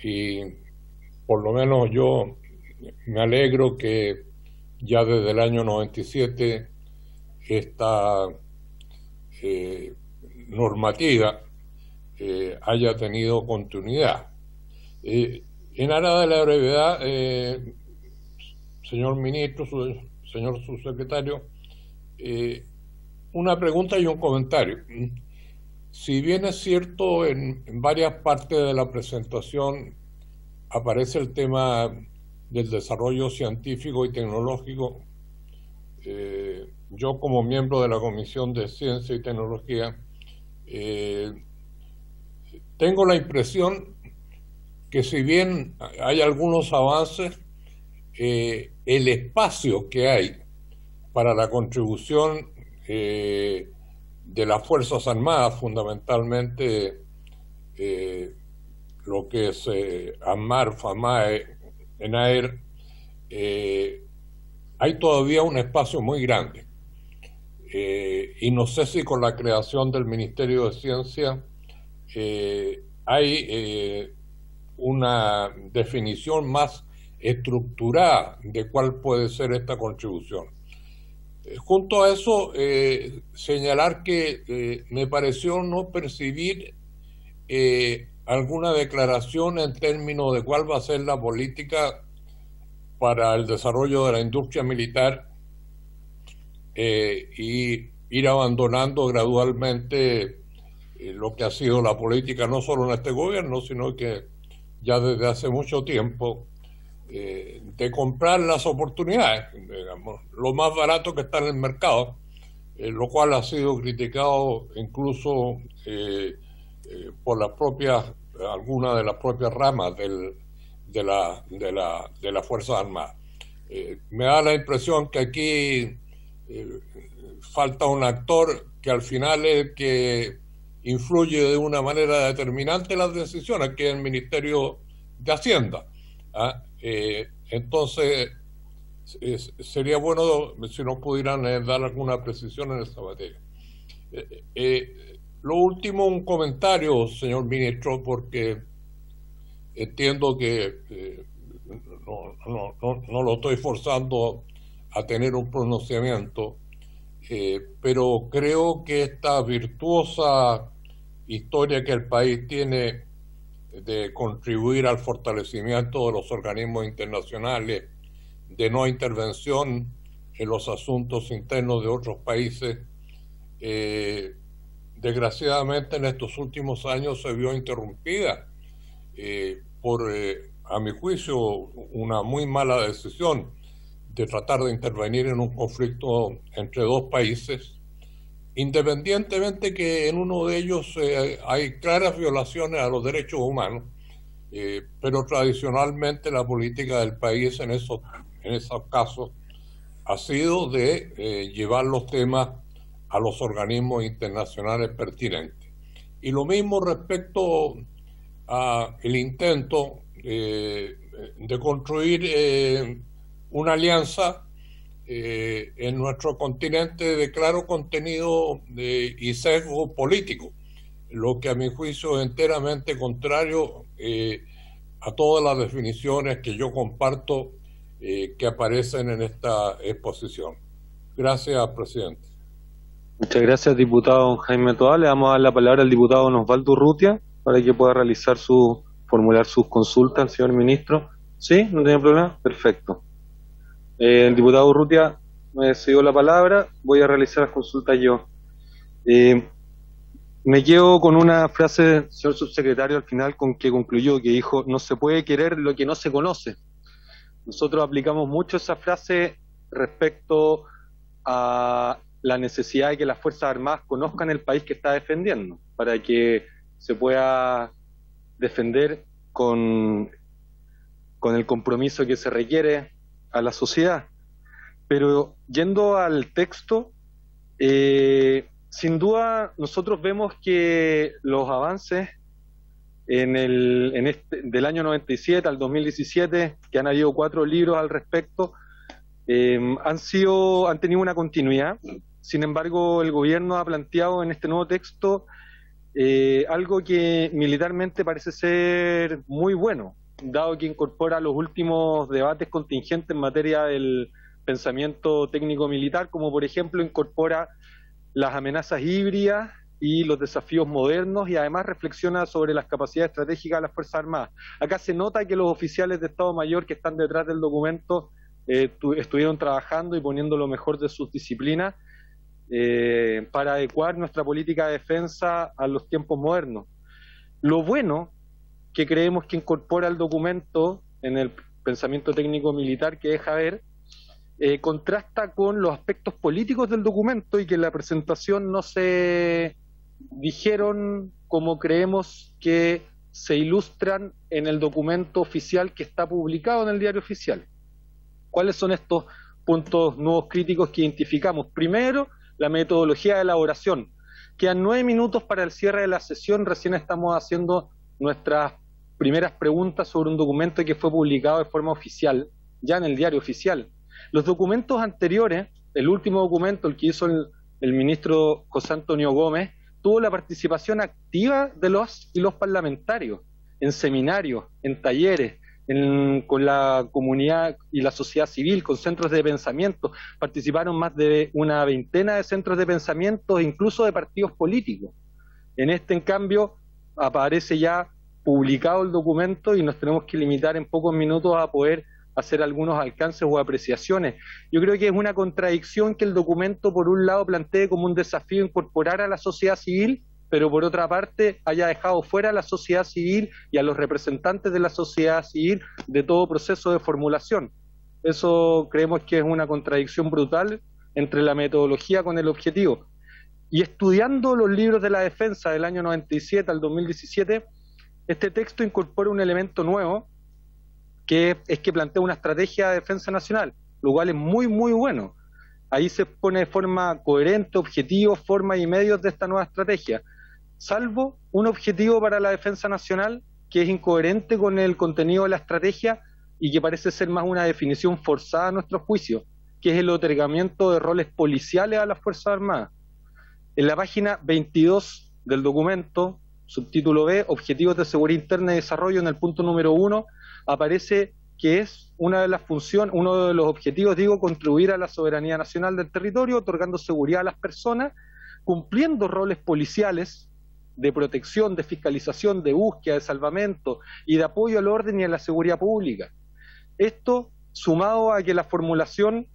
y por lo menos yo me alegro que ya desde el año 97 esta normativa haya tenido continuidad. En aras de la brevedad, señor ministro, señor subsecretario, una pregunta y un comentario. Si bien es cierto, en varias partes de la presentación aparece el tema del desarrollo científico y tecnológico, yo como miembro de la Comisión de Ciencia y Tecnología tengo la impresión que, si bien hay algunos avances, el espacio que hay para la contribución de las Fuerzas Armadas, fundamentalmente lo que es ANMAR, FAMAE, ENAER, hay todavía un espacio muy grande. Y no sé si con la creación del Ministerio de Ciencia hay una definición más estructurada de cuál puede ser esta contribución. Junto a eso, señalar que me pareció no percibir alguna declaración en términos de cuál va a ser la política para el desarrollo de la industria militar, y ir abandonando gradualmente lo que ha sido la política no solo en este gobierno, sino que ya desde hace mucho tiempo, de comprar las oportunidades, digamos, lo más barato que está en el mercado, lo cual ha sido criticado incluso por las propias, algunas de las propias ramas de las Fuerzas Armadas. Me da la impresión que aquí falta un actor que al final es el que influye de una manera determinante en las decisiones, que es el Ministerio de Hacienda. Entonces, sería bueno si nos pudieran dar alguna precisión en esta materia. Lo último, un comentario, señor ministro, porque entiendo que no lo estoy forzando a tener un pronunciamiento, pero creo que esta virtuosa historia que el país tiene de contribuir al fortalecimiento de los organismos internacionales, de no intervención en los asuntos internos de otros países, desgraciadamente en estos últimos años se vio interrumpida por, a mi juicio, una muy mala decisión de tratar de intervenir en un conflicto entre dos países, independientemente que en uno de ellos hay claras violaciones a los derechos humanos, pero tradicionalmente la política del país en esos casos ha sido de llevar los temas a los organismos internacionales pertinentes. Y lo mismo respecto a el intento de construir una alianza en nuestro continente de claro contenido y sesgo político, lo que a mi juicio es enteramente contrario a todas las definiciones que yo comparto que aparecen en esta exposición. Gracias, presidente. Muchas gracias, diputado Jaime Toá. Le vamos a dar la palabra al diputado Osvaldo Urrutia para que pueda formular sus consultas al señor ministro. ¿Sí? ¿No tiene problema? Perfecto. El diputado Urrutia me cedió la palabra, voy a realizar las consultas yo. Me quedo con una frase del señor subsecretario al final con que concluyó, que dijo: no se puede querer lo que no se conoce. Nosotros aplicamos mucho esa frase respecto a la necesidad de que las Fuerzas Armadas conozcan el país que está defendiendo, para que se pueda defender con el compromiso que se requiere a la sociedad. Pero yendo al texto, sin duda nosotros vemos que los avances del año 97 al 2017, que han habido 4 libros al respecto, han tenido una continuidad. Sin embargo, el gobierno ha planteado en este nuevo texto algo que militarmente parece ser muy bueno, dado que incorpora los últimos debates contingentes en materia del pensamiento técnico militar, como por ejemplo incorpora las amenazas híbridas y los desafíos modernos, y además reflexiona sobre las capacidades estratégicas de las Fuerzas Armadas. Acá se nota que los oficiales de Estado Mayor que están detrás del documento estuvieron trabajando y poniendo lo mejor de sus disciplinas para adecuar nuestra política de defensa a los tiempos modernos. Lo bueno que creemos que incorpora el documento en el pensamiento técnico militar que deja ver, contrasta con los aspectos políticos del documento, y que en la presentación no se dijeron como creemos que se ilustran en el documento oficial que está publicado en el Diario Oficial. ¿Cuáles son estos puntos nuevos críticos que identificamos? Primero, la metodología de elaboración. Quedan 9 minutos para el cierre de la sesión, recién estamos haciendo nuestras primeras preguntas sobre un documento que fue publicado de forma oficial, ya en el Diario Oficial. Los documentos anteriores, el último documento, el que hizo el ministro José Antonio Gómez, tuvo la participación activa de los y los parlamentarios, en seminarios, en talleres, con la comunidad y la sociedad civil, con centros de pensamiento. Participaron más de una veintena de centros de pensamiento, incluso de partidos políticos. En este, en cambio, aparece ya publicado el documento y nos tenemos que limitar en pocos minutos a poder hacer algunos alcances o apreciaciones. Yo creo que es una contradicción que el documento, por un lado, plantee como un desafío incorporar a la sociedad civil, pero por otra parte haya dejado fuera a la sociedad civil y a los representantes de la sociedad civil de todo proceso de formulación. Eso creemos que es una contradicción brutal entre la metodología con el objetivo. Y estudiando los libros de la defensa del año 97 al 2017, este texto incorpora un elemento nuevo, que es que plantea una estrategia de defensa nacional, lo cual es muy, muy bueno. Ahí se pone de forma coherente objetivos, formas y medios de esta nueva estrategia, salvo un objetivo para la defensa nacional que es incoherente con el contenido de la estrategia y que parece ser más una definición forzada a nuestro juicio, que es el otorgamiento de roles policiales a las Fuerzas Armadas. En la página 22 del documento, subtítulo B, Objetivos de Seguridad Interna y Desarrollo, en el punto número 1, aparece que es una de las funciones, uno de los objetivos, contribuir a la soberanía nacional del territorio, otorgando seguridad a las personas, cumpliendo roles policiales de protección, de fiscalización, de búsqueda, de salvamento y de apoyo al orden y a la seguridad pública. Esto, sumado a que la formulación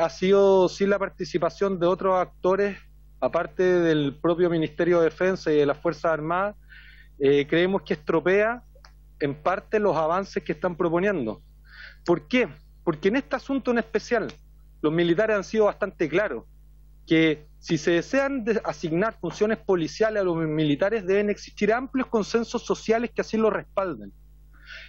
ha sido sin la participación de otros actores, aparte del propio Ministerio de Defensa y de las Fuerzas Armadas, creemos que estropea en parte los avances que están proponiendo. ¿Por qué? Porque en este asunto en especial, los militares han sido bastante claros, que si se desean asignar funciones policiales a los militares deben existir amplios consensos sociales que así lo respalden.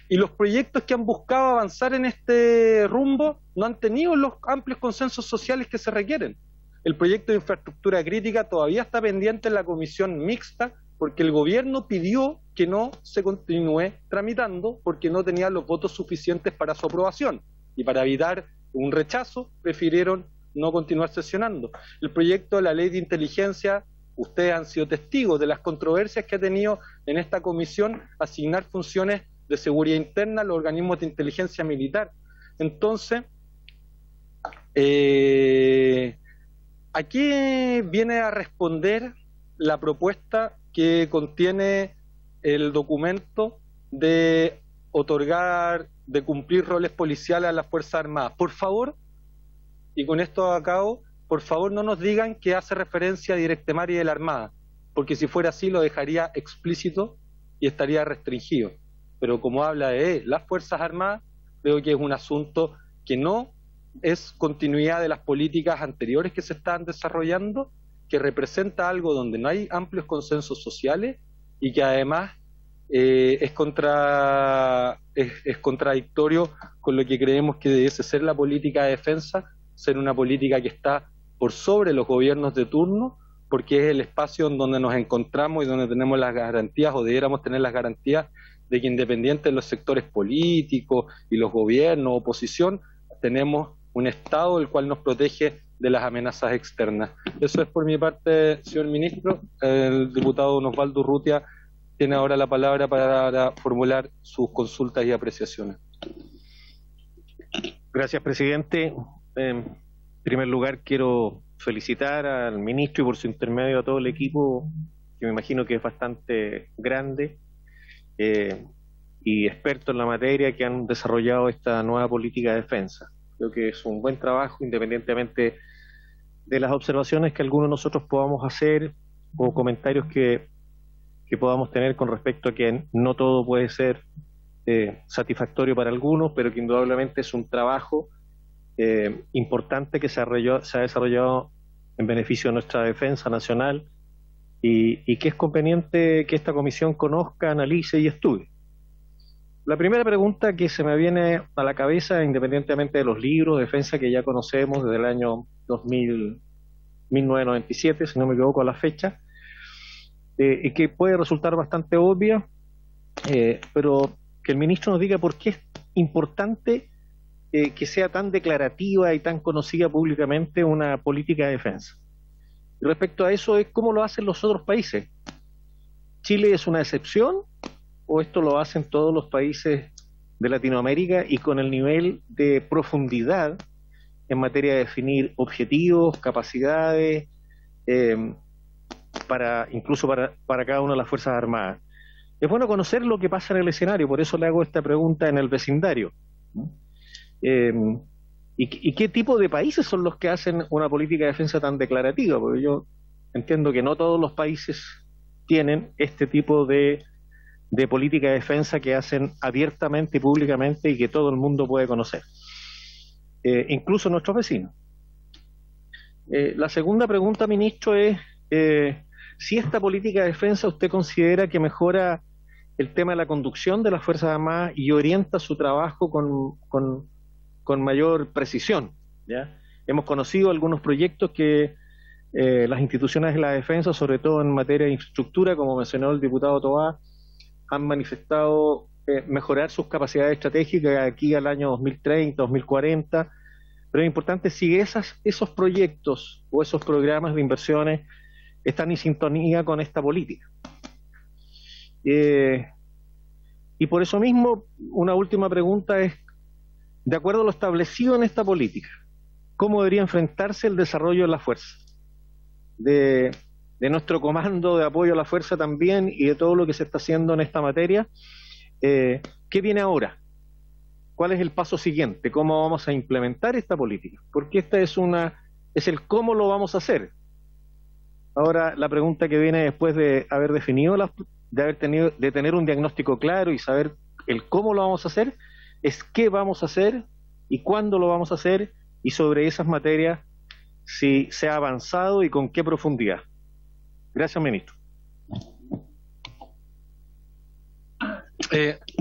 Y los proyectos que han buscado avanzar en este rumbo no han tenido los amplios consensos sociales que se requieren. El proyecto de infraestructura crítica todavía está pendiente en la comisión mixta porque el gobierno pidió que no se continúe tramitando porque no tenía los votos suficientes para su aprobación. Y para evitar un rechazo, prefirieron no continuar sesionando. El proyecto de la ley de inteligencia, ustedes han sido testigos de las controversias que ha tenido en esta comisión asignar funciones de seguridad interna a los organismos de inteligencia militar. Entonces, aquí viene a responder la propuesta que contiene el documento de otorgar, de cumplir roles policiales a las Fuerzas Armadas. Por favor, y con esto acabo, por favor no nos digan que hace referencia a Directa Mar y de la Armada, porque si fuera así lo dejaría explícito y estaría restringido. Pero como habla de las Fuerzas Armadas, creo que es un asunto que no es continuidad de las políticas anteriores que se están desarrollando, que representa algo donde no hay amplios consensos sociales y que además es contradictorio con lo que creemos que debiese ser la política de defensa, ser una política que está por sobre los gobiernos de turno, porque es el espacio en donde nos encontramos y donde tenemos las garantías, o debiéramos tener las garantías, de que independiente de los sectores políticos y los gobiernos, oposición, tenemos un Estado el cual nos protege de las amenazas externas. Eso es por mi parte, señor ministro. El diputado don Osvaldo Urrutia tiene ahora la palabra para formular sus consultas y apreciaciones. Gracias, presidente. En primer lugar, quiero felicitar al ministro y por su intermedio a todo el equipo, que me imagino que es bastante grande y experto en la materia, que han desarrollado esta nueva política de defensa. Creo que es un buen trabajo, independientemente de las observaciones que algunos de nosotros podamos hacer o comentarios que podamos tener con respecto a que no todo puede ser satisfactorio para algunos, pero que indudablemente es un trabajo importante que se ha desarrollado en beneficio de nuestra defensa nacional y que es conveniente que esta comisión conozca, analice y estudie. La primera pregunta que se me viene a la cabeza, independientemente de los libros de defensa que ya conocemos desde el año 1997, si no me equivoco a la fecha, y que puede resultar bastante obvia, pero que el ministro nos diga por qué es importante que sea tan declarativa y tan conocida públicamente una política de defensa. Y respecto a eso, es cómo lo hacen los otros países. ¿Chile es una excepción o esto lo hacen todos los países de Latinoamérica y con el nivel de profundidad en materia de definir objetivos, capacidades, incluso para cada una de las Fuerzas Armadas? Es bueno conocer lo que pasa en el escenario, por eso le hago esta pregunta en el vecindario. ¿Y qué tipo de países son los que hacen una política de defensa tan declarativa? Porque yo entiendo que no todos los países tienen este tipo de política de defensa que hacen abiertamente y públicamente y que todo el mundo puede conocer, incluso nuestros vecinos. La segunda pregunta, ministro, es si esta política de defensa usted considera que mejora el tema de la conducción de las Fuerzas Armadas y orienta su trabajo con mayor precisión, ¿ya? Hemos conocido algunos proyectos que las instituciones de la defensa, sobre todo en materia de infraestructura, como mencionó el diputado Toá, han manifestado mejorar sus capacidades estratégicas de aquí al año 2030, 2040, pero es importante si esos proyectos o esos programas de inversiones están en sintonía con esta política. Y por eso mismo, una última pregunta es, de acuerdo a lo establecido en esta política, ¿cómo debería enfrentarse el desarrollo de la fuerza? De nuestro comando de apoyo a la fuerza también y de todo lo que se está haciendo en esta materia. ¿Qué viene ahora? ¿Cuál es el paso siguiente? ¿Cómo vamos a implementar esta política? Porque esta es el cómo lo vamos a hacer. Ahora, la pregunta que viene después de haber definido, de tener un diagnóstico claro y saber el cómo lo vamos a hacer, es qué vamos a hacer y cuándo lo vamos a hacer, y sobre esas materias si se ha avanzado y con qué profundidad. Gracias, ministro.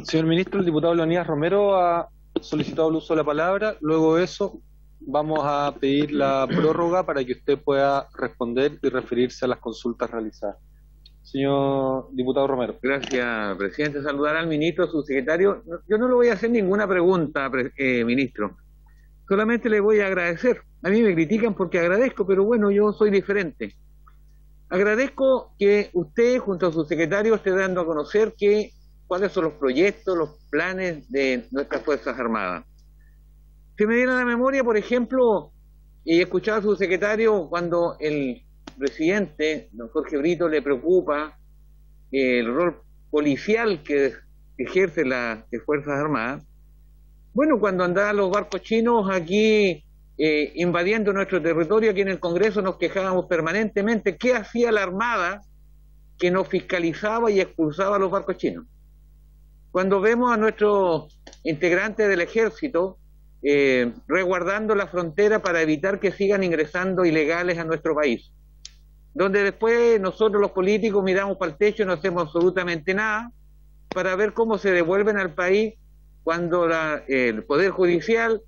Señor ministro, el diputado Leonidas Romero ha solicitado el uso de la palabra. Luego de eso vamos a pedir la prórroga para que usted pueda responder y referirse a las consultas realizadas. Señor diputado Romero. Gracias, presidente. Saludar al ministro, subsecretario. Yo no le voy a hacer ninguna pregunta, ministro. Solamente le voy a agradecer. A mí me critican porque agradezco, pero bueno, yo soy diferente. Agradezco que usted, junto a su secretario, esté dando a conocer cuáles son los proyectos, los planes de nuestras Fuerzas Armadas. Si me viene a la memoria, por ejemplo, y he escuchado a su secretario cuando el presidente, don Jorge Brito, le preocupa el rol policial que ejerce las Fuerzas Armadas. Bueno, cuando andaban los barcos chinos aquí invadiendo nuestro territorio, aquí en el Congreso nos quejábamos permanentemente. ¿Qué hacía la Armada que nos fiscalizaba y expulsaba a los barcos chinos? Cuando vemos a nuestros integrantes del Ejército resguardando la frontera para evitar que sigan ingresando ilegales a nuestro país, donde después nosotros los políticos miramos para el techo y no hacemos absolutamente nada para ver cómo se devuelven al país cuando el Poder Judicial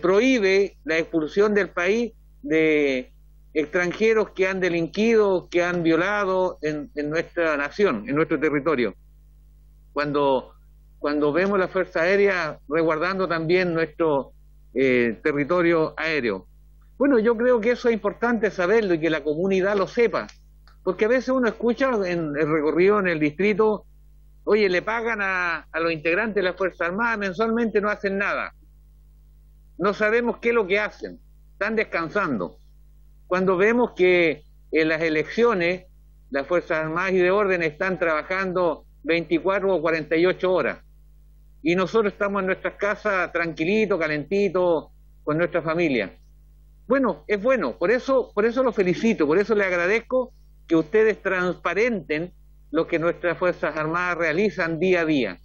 prohíbe la expulsión del país de extranjeros que han delinquido, que han violado en nuestra nación, en nuestro territorio. Cuando vemos la Fuerza Aérea resguardando también nuestro territorio aéreo. Bueno, yo creo que eso es importante saberlo y que la comunidad lo sepa, porque a veces uno escucha en el recorrido en el distrito, oye, le pagan a los integrantes de la Fuerza Armada mensualmente, no hacen nada. No sabemos qué es lo que hacen, están descansando. Cuando vemos que en las elecciones las Fuerzas Armadas y de Orden están trabajando 24 o 48 horas y nosotros estamos en nuestras casas tranquilitos, calentitos, con nuestra familia. Bueno, es bueno, por eso lo felicito, por eso le agradezco que ustedes transparenten lo que nuestras Fuerzas Armadas realizan día a día.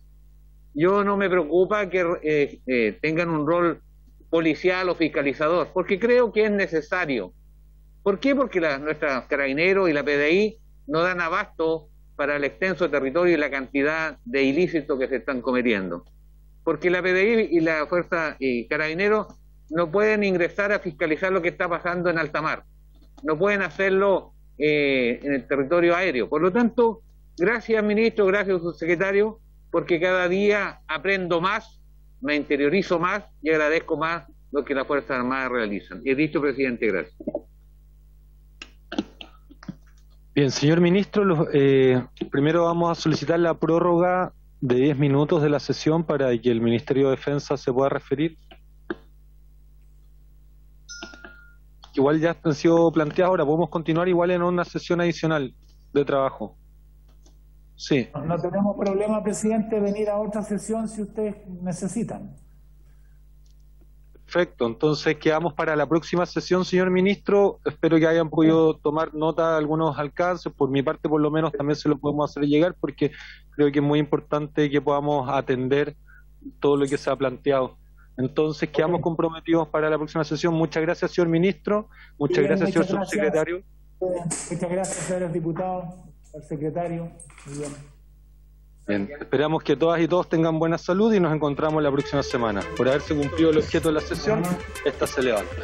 Yo no me preocupa que tengan un rol policial o fiscalizador, porque creo que es necesario. ¿Por qué? Porque nuestros carabineros y la PDI no dan abasto para el extenso territorio y la cantidad de ilícitos que se están cometiendo. Porque la PDI y la Fuerza y Carabineros no pueden ingresar a fiscalizar lo que está pasando en alta mar. No pueden hacerlo en el territorio aéreo. Por lo tanto, gracias, ministro, gracias, subsecretario, porque cada día aprendo más, me interiorizo más y agradezco más lo que las Fuerzas Armadas realizan. Y he dicho, presidente, gracias. Bien, señor ministro, primero vamos a solicitar la prórroga de 10 minutos de la sesión para que el Ministerio de Defensa se pueda referir. Igual ya han sido planteadas, ahora podemos continuar igual en una sesión adicional de trabajo. Sí. No tenemos problema, presidente, venir a otra sesión si ustedes necesitan. Perfecto, entonces quedamos para la próxima sesión, señor ministro. Espero que hayan podido tomar nota de algunos alcances. Por mi parte, por lo menos, también se lo podemos hacer llegar, porque creo que es muy importante que podamos atender todo lo que se ha planteado. Entonces, quedamos comprometidos para la próxima sesión. Muchas gracias, señor ministro. Muchas gracias, señor subsecretario. Muchas gracias, señores diputados, al secretario. Muy bien. Bien, esperamos que todas y todos tengan buena salud y nos encontramos la próxima semana. Por haberse cumplido el objeto de la sesión, esta se levanta.